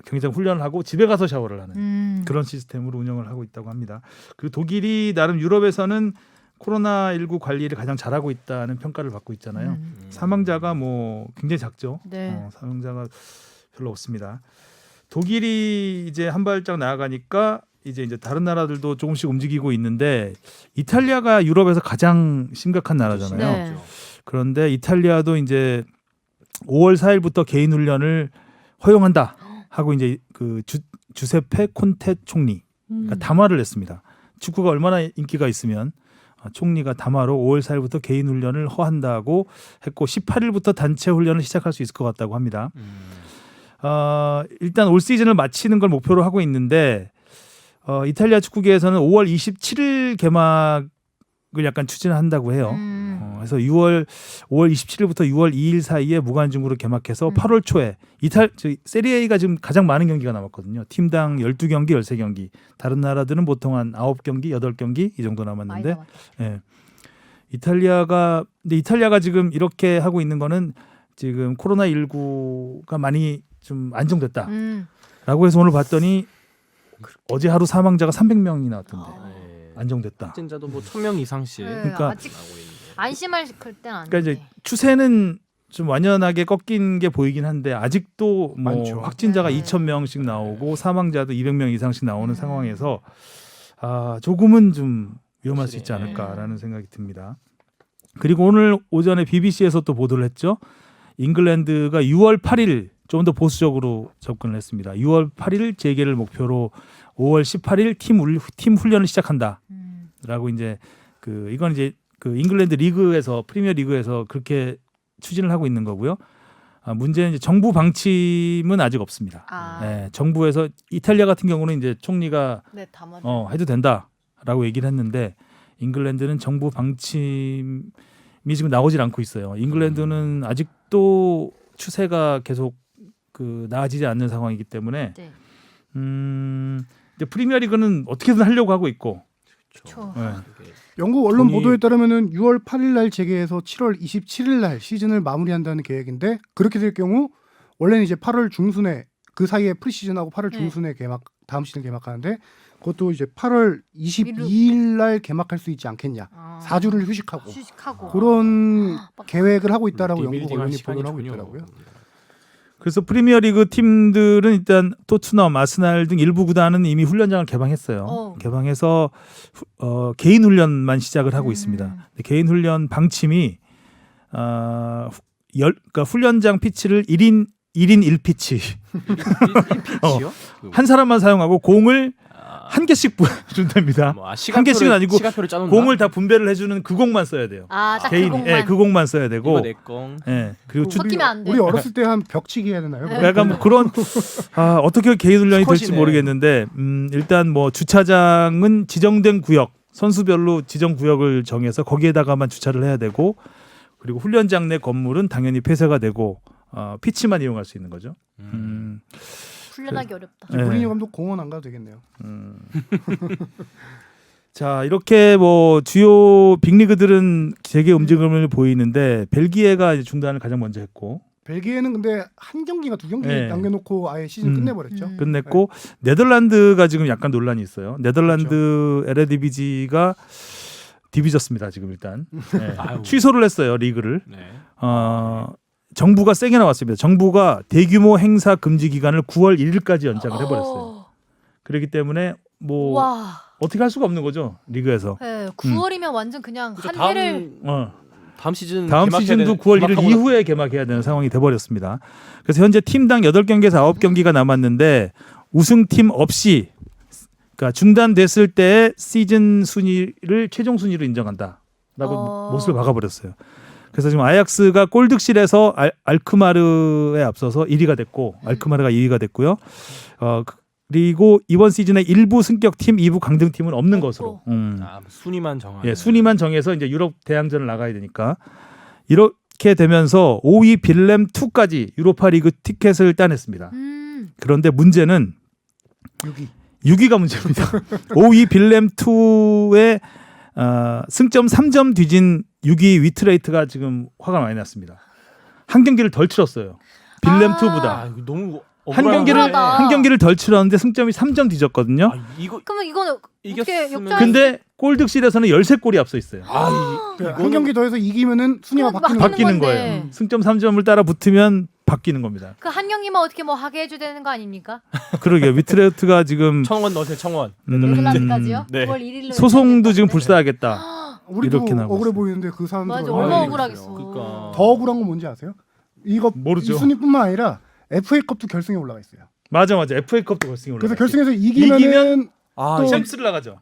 경기장 훈련을 하고 집에 가서 샤워를 하는 그런 시스템으로 운영을 하고 있다고 합니다. 그리고 독일이 나름 유럽에서는 코로나19 관리를 가장 잘하고 있다는 평가를 받고 있잖아요. 사망자가 뭐 굉장히 작죠. 네. 사망자가 별로 없습니다. 독일이 이제 한 발짝 나아가니까 이제 다른 나라들도 조금씩 움직이고 있는데 이탈리아가 유럽에서 가장 심각한 나라잖아요. 네. 그런데 이탈리아도 이제 5월 4일부터 개인 훈련을 허용한다 하고 이제 그 주세페 콘테 총리가 담화를 냈습니다. 축구가 얼마나 인기가 있으면 총리가 담화로 5월 4일부터 개인 훈련을 허한다고 했고 18일부터 단체 훈련을 시작할 수 있을 것 같다고 합니다. 일단 올 시즌을 마치는 걸 목표로 하고 있는데 이탈리아 축구계에서는 5월 27일 개막을 약간 추진한다고 해요. 그래서 5월 27일부터 6월 2일 사이에 무관중으로 개막해서 8월 초에 세리에A가 지금 가장 많은 경기가 남았거든요. 팀당 12경기, 13경기. 다른 나라들은 보통 한 9경기, 8경기 이 정도 남았는데 예. 이탈리아가 지금 이렇게 하고 있는 거는 지금 코로나19가 많이 좀 안정됐다라고 해서 오늘 봤더니 어제 하루 사망자가 300명이 나왔던데 안정됐다. 확진자도 뭐 1000명 이상씩 네, 그러니까 아직 안심할 때는 아닌데. 그러니까 이제 추세는 좀 완연하게 꺾인 게 보이긴 한데 아직도 뭐 많죠. 확진자가 네. 2,000명씩 나오고 사망자도 200명 이상씩 나오는 상황에서 조금은 좀 위험할 수 있지 않을까라는 생각이 듭니다. 그리고 오늘 오전에 BBC에서 또 보도를 했죠. 잉글랜드가 6월 8일 좀 더 보수적으로 접근을 했습니다. 6월 8일 재개를 목표로 5월 18일 팀 훈련을 시작한다라고 이제 이건 이제 그 잉글랜드 리그에서 프리미어 리그에서 그렇게 추진을 하고 있는 거고요. 문제는 이제 정부 방침은 아직 없습니다. 네, 정부에서 이탈리아 같은 경우는 이제 총리가 네, 담아. 해도 된다라고 얘기를 했는데 잉글랜드는 정부 방침이 지금 나오질 않고 있어요. 잉글랜드는 아직도 추세가 계속 나아지지 않는 상황이기 때문에 네. 이제 프리미어리그는 어떻게든 하려고 하고 있고. 그렇죠. 네. 영국 언론 돈이- 보도에 따르면은 6월 8일 날 재개해서 7월 27일 날 시즌을 마무리한다는 계획인데 그렇게 될 경우 원래는 이제 8월 중순에 그 사이에 프리시즌하고 8월 네. 중순에 다음 시즌 개막하는데 그것도 이제 8월 22일 날 개막할 수 있지 않겠냐. 4주를 휴식하고 휴식하고. 그런 계획을 하고 있다라고 영국 리빌딩할 언론이 시간이 보도를 하고 전혀 있더라고요. 그래서 프리미어리그 팀들은 일단 토트넘, 아스날 등 일부 구단은 이미 훈련장을 개방했어요. 개방해서 개인 훈련만 시작을 하고 있습니다. 근데 개인 훈련 방침이 그러니까 훈련장 피치를 1인 1피치 1피치요? 한 사람만 사용하고 공을 한 개씩 준답니다. 한 개씩은 아니고 시간표를 짜놓나? 공을 다 분배를 해주는 그 공만 써야 돼요. 딱 개인, 그 공만. 그 공만 써야 되고. 이거 내 공. 그리고 섞이면 안 돼. 우리 어렸을 때 한 벽치기 해야 되나요? 약간 뭐 그런 어떻게 개인 훈련이 될지 스쿼시네. 모르겠는데 일단 뭐 주차장은 지정된 구역 선수별로 지정 구역을 정해서 거기에다가만 주차를 해야 되고 그리고 훈련장 내 건물은 당연히 폐쇄가 되고 피치만 이용할 수 있는 거죠. 훈련하기 어렵다. 네. 무리뉴 감독 공원 안 가도 되겠네요. 자 이렇게 뭐 주요 빅리그들은 재개 움직임을 보이는데 벨기에가 이제 중단을 가장 먼저 했고 벨기에는 근데 한 경기가 두 경기 네. 남겨놓고 아예 시즌 끝내버렸죠. 끝냈고 네덜란드가 지금 약간 논란이 있어요. 네덜란드 그렇죠. LADBG가 디비졌습니다. 지금 일단 네. 아유. 취소를 했어요 리그를. 네. 정부가 세게 나왔습니다. 정부가 대규모 행사 금지 기간을 9월 1일까지 연장을 해버렸어요. 그렇기 때문에 뭐 와. 어떻게 할 수가 없는 거죠 리그에서. 네, 9월이면 완전 그냥 그렇죠. 한 해를 다음 시즌 다음 개막해야 시즌도 되는- 9월 1일 개막하고 이후에 개막해야 되는 상황이 돼버렸습니다. 그래서 현재 팀당 8경기에서 9경기가 남았는데 우승팀 없이 그러니까 중단됐을 때 시즌 순위를 최종 순위로 인정한다라고 못을 박아버렸어요. 그래서 지금 아약스가 골득실에서 알크마르에 앞서서 1위가 됐고 알크마르가 2위가 됐고요. 그리고 이번 시즌에 1부 승격팀, 2부 강등팀은 없는 것으로. 아, 순위만 정하. 예, 순위만 정해서 이제 유럽 대항전을 나가야 되니까 이렇게 되면서 5위 빌렘 2까지 유로파리그 티켓을 따냈습니다. 그런데 문제는 6위가 문제입니다. 5위 빌렘 2의 승점 3점 뒤진 6위 위트레이트가 지금 화가 많이 났습니다. 한 경기를 덜 치렀어요. 빌렘 2보다. 아, 이거 너무 한 억울하다. 경기를 덜 치렀는데 승점이 3점 뒤졌거든요. 아, 이거 그러면 이거는 어떻게 이겼으면- 역전? 근데 골득실에서는 13골이 앞서 있어요. 한 경기 더해서 이기면은 순위가 그건 바뀌는 바뀌는 건데. 거예요. 승점 3점을 따라 붙으면 바뀌는 겁니다. 그 한 경기만 어떻게 뭐 하게 해줘야 되는 거 아닙니까? 그러게요. 위트레이트가 지금 청원 넣으세요. 청원. 네덜란드까지요? 네. 9월 1일로 소송도 지금 불사하겠다. 우리도 이렇게 나오고 억울해 있어요. 보이는데 그 사람들 맞아, 얼마나 얼마나 억울하겠어. 억울하겠어. 그러니까. 더 억울한 건 뭔지 아세요? 이거 모르죠. 이 순위뿐만 아니라 FA컵도 결승에 올라가 있어요. 맞아. FA컵도 결승에 올라. 그래서 결승에서 이기면은 아, 또- 챔스를 나가죠.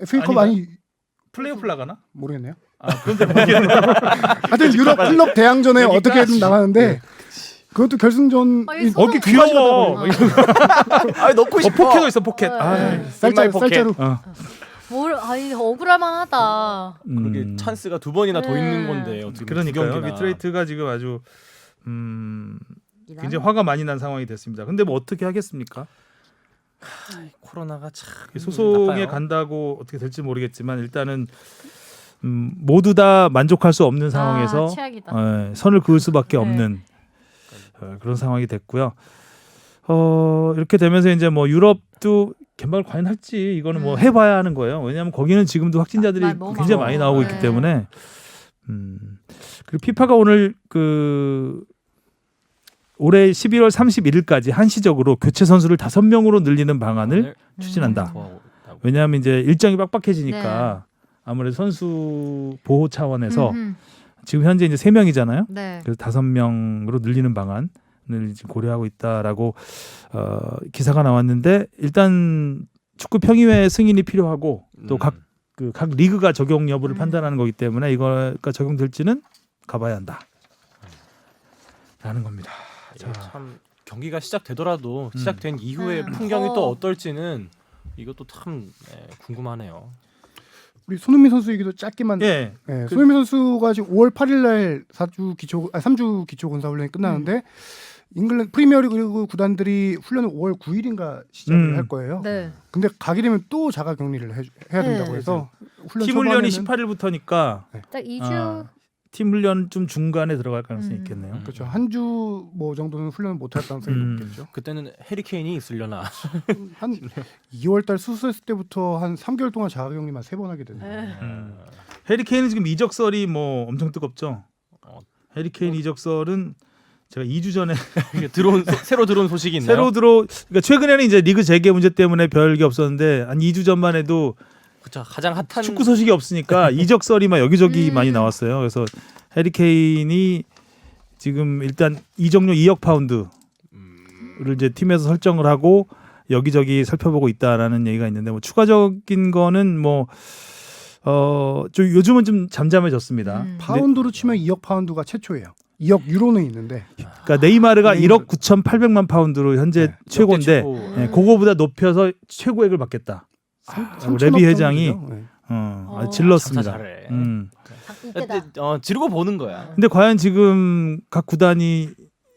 FA컵 아닌가? 아니 플레이오프 나가나? 모르겠네요. 그런데 모르겠네. 하여튼 유럽 클럽 대항전에 여기까지. 어떻게든 나가는데 그것도 결승전 아, 이 어깨 소송- 귀여워. 아, 넣고 싶어. 포켓도 있어 포켓. 쌀자루 포켓. 쌀자루. 아니 억울할만하다. 그렇게 찬스가 두 번이나 더 네. 있는 건데 어떻게 두 그러니까요. 경기나. 위트레이트가 지금 아주 굉장히 화가 많이 난 상황이 됐습니다. 근데 뭐 어떻게 하겠습니까? 코로나가 참 소송에 나빠요. 간다고 어떻게 될지 모르겠지만 일단은 모두 다 만족할 수 없는 상황에서 최악이다. 선을 그을 수밖에 네. 없는 그런 상황이 됐고요. 이렇게 되면서 이제 뭐 유럽도 개막을 과연 할지 이거는 뭐 해봐야 하는 거예요. 왜냐하면 거기는 지금도 확진자들이 너무 굉장히 많아. 많이 나오고 네. 있기 때문에 그리고 피파가 오늘 올해 11월 31일까지 한시적으로 교체 선수를 5명으로 늘리는 방안을 추진한다. 왜냐하면 이제 일정이 빡빡해지니까 아무래도 선수 보호 차원에서 지금 현재 이제 3명이잖아요. 네. 그래서 5명으로 늘리는 방안을 지금 고려하고 있다라고 기사가 나왔는데 일단 축구 평의회 승인이 필요하고 또 각 리그가 적용 여부를 판단하는 거기 때문에 이거가 적용될지는 가봐야 한다. 라는 겁니다. 자, 참 경기가 시작되더라도 시작된 이후의 풍경이 더. 또 어떨지는 이것도 참 궁금하네요. 우리 손흥민 선수 얘기도 짧게만. 예. 손흥민 선수가 지금 5월 8일날 3주 기초 군사 훈련이 끝나는데 잉글랜드 프리미어리그 구단들이 훈련을 5월 9일인가 시작을 할 거예요. 네. 근데 가게 되면 또 자가 격리를 해야 된다고 해서 팀 훈련이 18일부터니까 딱 2주. 팀 훈련 좀 중간에 들어갈 가능성이 있겠네요. 그렇죠. 한 주 뭐 정도는 훈련을 못 할 가능성이 높겠죠. 그때는 해리 케인이 있으려나. 한 2월달 수술했을 때부터 한 3개월 동안 자가 격리만 3번 하게 되네요. 해리 케인은 지금 이적설이 뭐 엄청 뜨겁죠. 해리 케인 이적설은 제가 2주 전에 새로 들어온 소식이 있나요? 그러니까 최근에는 이제 리그 재개 문제 때문에 별게 없었는데 한 2주 전만 해도 그렇죠. 가장 핫한 축구 소식이 없으니까 이적설이 막 여기저기 많이 나왔어요. 그래서 해리 케인이 지금 일단 이적료 2억 파운드를 이제 팀에서 설정을 하고 여기저기 살펴보고 있다라는 얘기가 있는데 뭐 추가적인 거는 뭐 좀 요즘은 좀 잠잠해졌습니다. 파운드로 치면 2억 파운드가 최초예요. 2억 유로는 있는데. 그러니까 네이마르가 1억 9,800만 파운드로 현재 최고인데 그거보다 높여서 최고액을 받겠다. 레비 회장이 질렀습니다. 잘해. 이때다. 지르고 보는 거야. 근데 과연 지금 각 구단이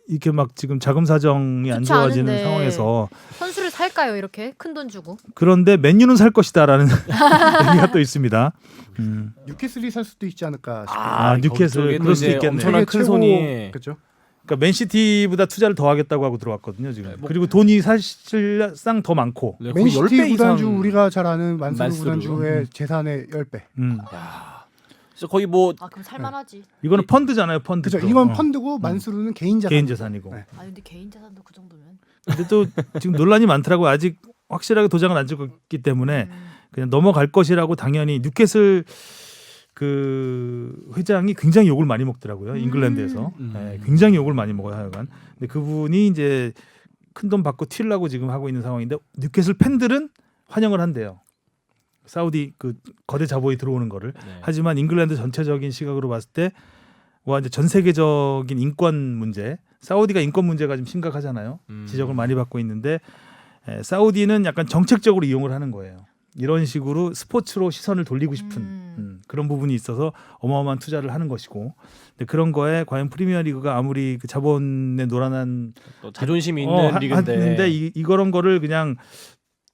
이렇게 막 지금 자금 사정이 안 좋지 좋아지는 않은데. 상황에서 선수를 살까요? 이렇게 큰 돈 주고. 그런데 맨유는 살 것이다라는 얘기가 또 있습니다. 뉴캐슬이 살 수도 있지 않을까 싶어요. 아, 뉴캐슬 그럴 수도 있겠네. 엄청난 큰 손이 그렇죠. 그러니까 맨시티보다 투자를 더 하겠다고 하고 들어왔거든요 지금. 그리고 돈이 사실상 더 많고. 네, 거의 맨시티 10배 구단주 이상. 우리가 잘 아는 만수르 만수르. 구단주의 재산의 10배. 야, 진짜 거의 뭐 아 그럼 살만하지. 이거는 펀드잖아요, 펀드. 그죠? 이건 펀드고 만수르는 개인 자산. 개인 재산이고. 네. 아 근데 개인 자산도 그 정도면. 근데 또 지금 논란이 많더라고요. 아직 확실하게 도장을 안 찍었기 때문에 그냥 넘어갈 것이라고 당연히 뉴캐슬 그 회장이 굉장히 욕을 많이 먹더라고요. 잉글랜드에서 네, 굉장히 욕을 많이 먹어요 하여간. 근데 그분이 이제 큰 돈 받고 튀려고 지금 하고 있는 상황인데 뉴캐슬 팬들은 환영을 한대요. 사우디 그 거대 자본이 들어오는 거를. 네. 하지만 잉글랜드 전체적인 시각으로 봤을 때 와 이제 전 세계적인 인권 문제, 사우디가 인권 문제가 좀 심각하잖아요. 지적을 많이 받고 있는데 사우디는 약간 정책적으로 이용을 하는 거예요. 이런 식으로 스포츠로 시선을 돌리고 싶은 그런 부분이 있어서 어마어마한 투자를 하는 것이고, 근데 그런 거에 과연 프리미어리그가 아무리 그 자본에 노란한 또 자존심이 있는 리그인데 하는데 이런 거를 그냥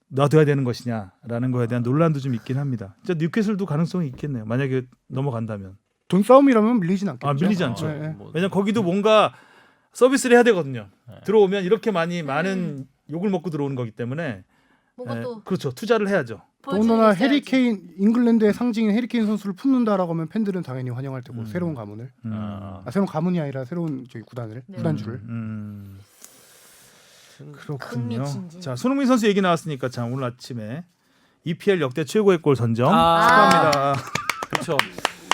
놔둬야 되는 것이냐라는 거에 대한 논란도 좀 있긴 합니다. 진짜 뉴캐슬도 가능성이 있겠네요. 만약에 넘어간다면. 돈 싸움이라면 밀리진 않겠죠. 아, 밀리지 않죠. 네. 뭐, 왜냐면 거기도 뭔가 서비스를 해야 되거든요. 들어오면 이렇게 많은 욕을 먹고 들어오는 거기 때문에 뭔가 또 그렇죠. 투자를 해야죠. 더군다나 해리케인, 잉글랜드의 상징인 해리케인 선수를 품는다라고 하면 팬들은 당연히 환영할 테고 새로운 가문을 새로운 가문이 아니라 새로운 저기 구단을 네. 구단주를 그렇군요. 흥미진진. 자, 손흥민 선수 얘기 나왔으니까 자 오늘 아침에 EPL 역대 최고의 골 선정 아. 축하합니다. 그렇죠.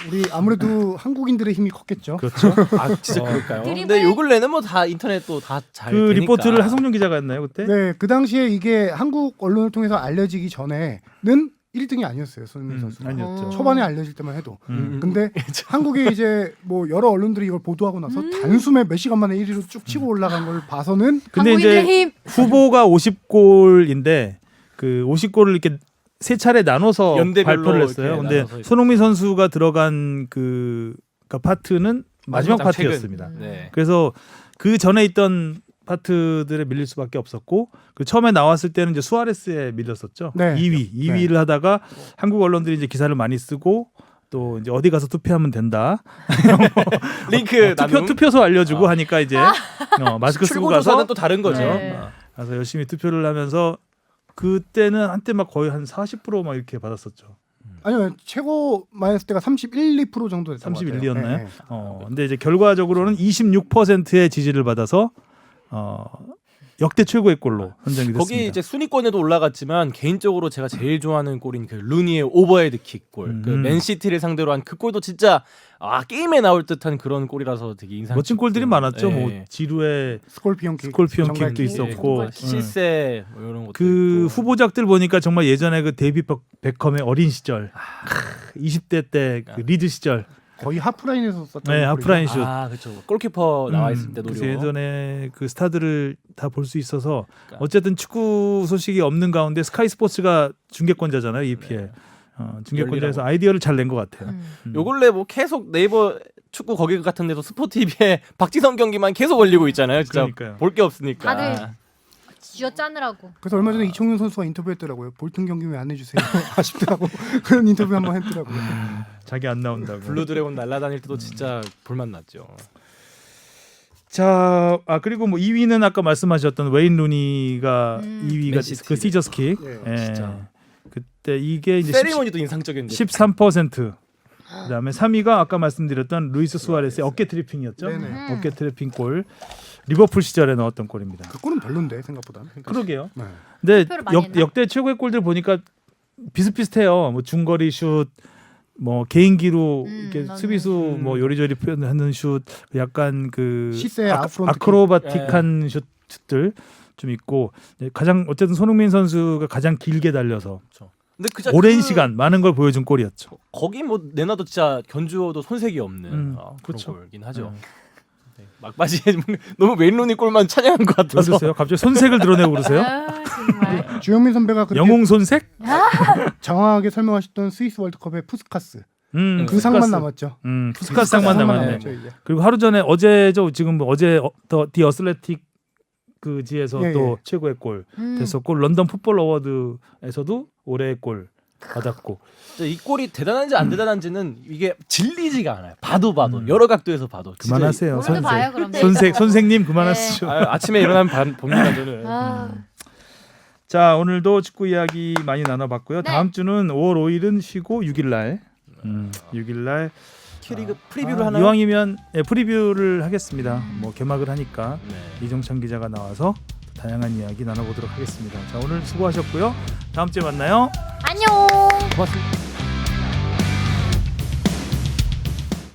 우리 아무래도 한국인들의 힘이 컸겠죠. 그렇죠. 아 진짜 그럴까요? 드리블. 근데 요 근래는 뭐 다 인터넷도 다 잘 그 되니까. 리포트를 하성룡 기자가 했나요 그때? 네, 그 당시에 이게 한국 언론을 통해서 알려지기 전에는 1등이 아니었어요, 손흥민 선수가. 아니었죠. 초반에 알려질 때만 해도. 음. 근데 한국에 이제 뭐 여러 언론들이 이걸 보도하고 나서 단숨에 몇 시간 만에 1위로 쭉 치고 올라간 걸 봐서는 근데 한국인의 이제 힘. 후보가 50골인데 그 50골을 이렇게 세 차례 나눠서 연대별로 발표를 했어요. 이렇게 근데 나눠서 손흥민 선수가 들어간 그 파트는 마지막 마지막 최근. 파트였습니다. 네. 그래서 그 전에 있던 파트들에 밀릴 수밖에 없었고 그 처음에 나왔을 때는 이제 수아레스에 밀렸었죠. 네. 2위를 하다가 한국 언론들이 이제 기사를 많이 쓰고 또 이제 어디 가서 투표하면 된다. 링크 나눔. 투표소 알려주고 하니까 이제 마스크 쓰고 가서 출고조사는 또 다른 거죠. 네. 가서 열심히 투표를 하면서 그때는 한때 막 거의 한 40%막 이렇게 받았었죠. 아니요, 최고 마이너스 때가 31, 2% 정도 됐던 것 같아요. 31이었나요? 네. 근데 이제 결과적으로는 26%의 지지를 받아서 역대 최고의 골로 선정이 됐습니다. 거기 이제 순위권에도 올라갔지만 개인적으로 제가 제일 좋아하는 골인 그 루니의 오버헤드킥 골. 그 맨시티를 상대로 한 그 골도 진짜 게임에 나올 듯한 그런 골이라서 되게 인상. 멋진 골들이 많았죠. 네. 뭐 지루의 스콜피온 킥, 스콜피온 정갈킥. 킥도 있었고 실세 뭐 이런 것도 그 있고. 후보작들 보니까 정말 예전에 그 데이비 베컴의 어린 시절 20대 때 그 리드 시절 거의 하프라인에서 썼던 네, 골이죠. 하프라인 슛. 그렇죠. 골키퍼 나와 있을 때도 그래서 예전에 그 스타들을 다 볼 수 있어서 어쨌든 축구 소식이 없는 가운데 스카이 스포츠가 중계권자잖아요 EPL. 중계권자에서 아이디어를 잘 낸 것 같아요. 요 근래 뭐 계속 네이버 축구 거기 같은 데서 스포티비에 박지성 경기만 계속 올리고 있잖아요. 진짜 그러니까요. 볼 게 없으니까. 다들 쥐어 짜느라고. 그래서 얼마 전에 이청용 선수가 인터뷰했더라고요. 볼튼 경기 왜 안 해주세요? 아쉽더라고. 그런 인터뷰 한번 했더라고요. 자기 안 나온다고. 블루 드래곤 날아다닐 때도 진짜 볼맛 났죠. 자, 그리고 뭐 2위는 아까 말씀하셨던 웨인 루니가 2위가 맨시티. 그 시저스킥. 예, 진짜. 그때 이게 이제 세리머니도 인상적이었는데. 13%. 그다음에 3위가 아까 말씀드렸던 루이스 수아레스의 어깨 트래핑이었죠. 네네. 어깨 트래핑 골. 리버풀 시절에 넣었던 골입니다. 그 골은 별론데 생각보다. 그러게요. 네. 근데 투표를 많이 했나? 역대 최고의 골들 보니까 비슷비슷해요. 뭐 중거리 슛, 뭐 개인기로 이렇게 맞네. 수비수 뭐 요리조리 표현하는 슛, 약간 그 시세의 아프론트 아크로바틱한 슛들 좀 있고 가장 어쨌든 손흥민 선수가 가장 길게 달려서 근데 그저 오랜 시간 많은 걸 보여준 골이었죠. 거기 뭐 내놔도 진짜 견주어도 손색이 없는 그런 그렇죠. 골이긴 하죠. 네, 막바지에 너무 웨인 루니 골만 찬양한 것 같아서. 그러세요? 갑자기 손색을 드러내고 그러세요? 아, 정말. 주영민 선배가 그렇게 영웅 손색? 장황하게 설명하셨던 스위스 월드컵의 푸스카스. 그 상만 남았죠. 푸스카스 상만 남았네. 남았죠, 이제. 그리고 하루 전에 어제죠. 지금 어제 디 어슬레틱 그지에서 예, 또 예. 최고의 골 됐었고 런던 풋볼 어워드에서도 올해의 골 받았고. 진짜 이 골이 대단한지 안 대단한지는 이게 질리지가 않아요. 봐도 여러 각도에서 봐도. 진짜 그만하세요. 오늘도 봐요 그럼. 선생님 그만하시죠. 아침에 일어나면 봅니다 저는. 아, 자 오늘도 축구 이야기 많이 나눠봤고요. 네. 다음 주는 5월 5일은 쉬고 6일날 6일날 K리그 프리뷰를 하나요? 이왕이면 프리뷰를 하겠습니다. 뭐 개막을 하니까 네. 이정찬 기자가 나와서 다양한 이야기 나눠보도록 하겠습니다. 자 오늘 수고하셨고요. 다음 주에 만나요. 안녕. 고맙습니다.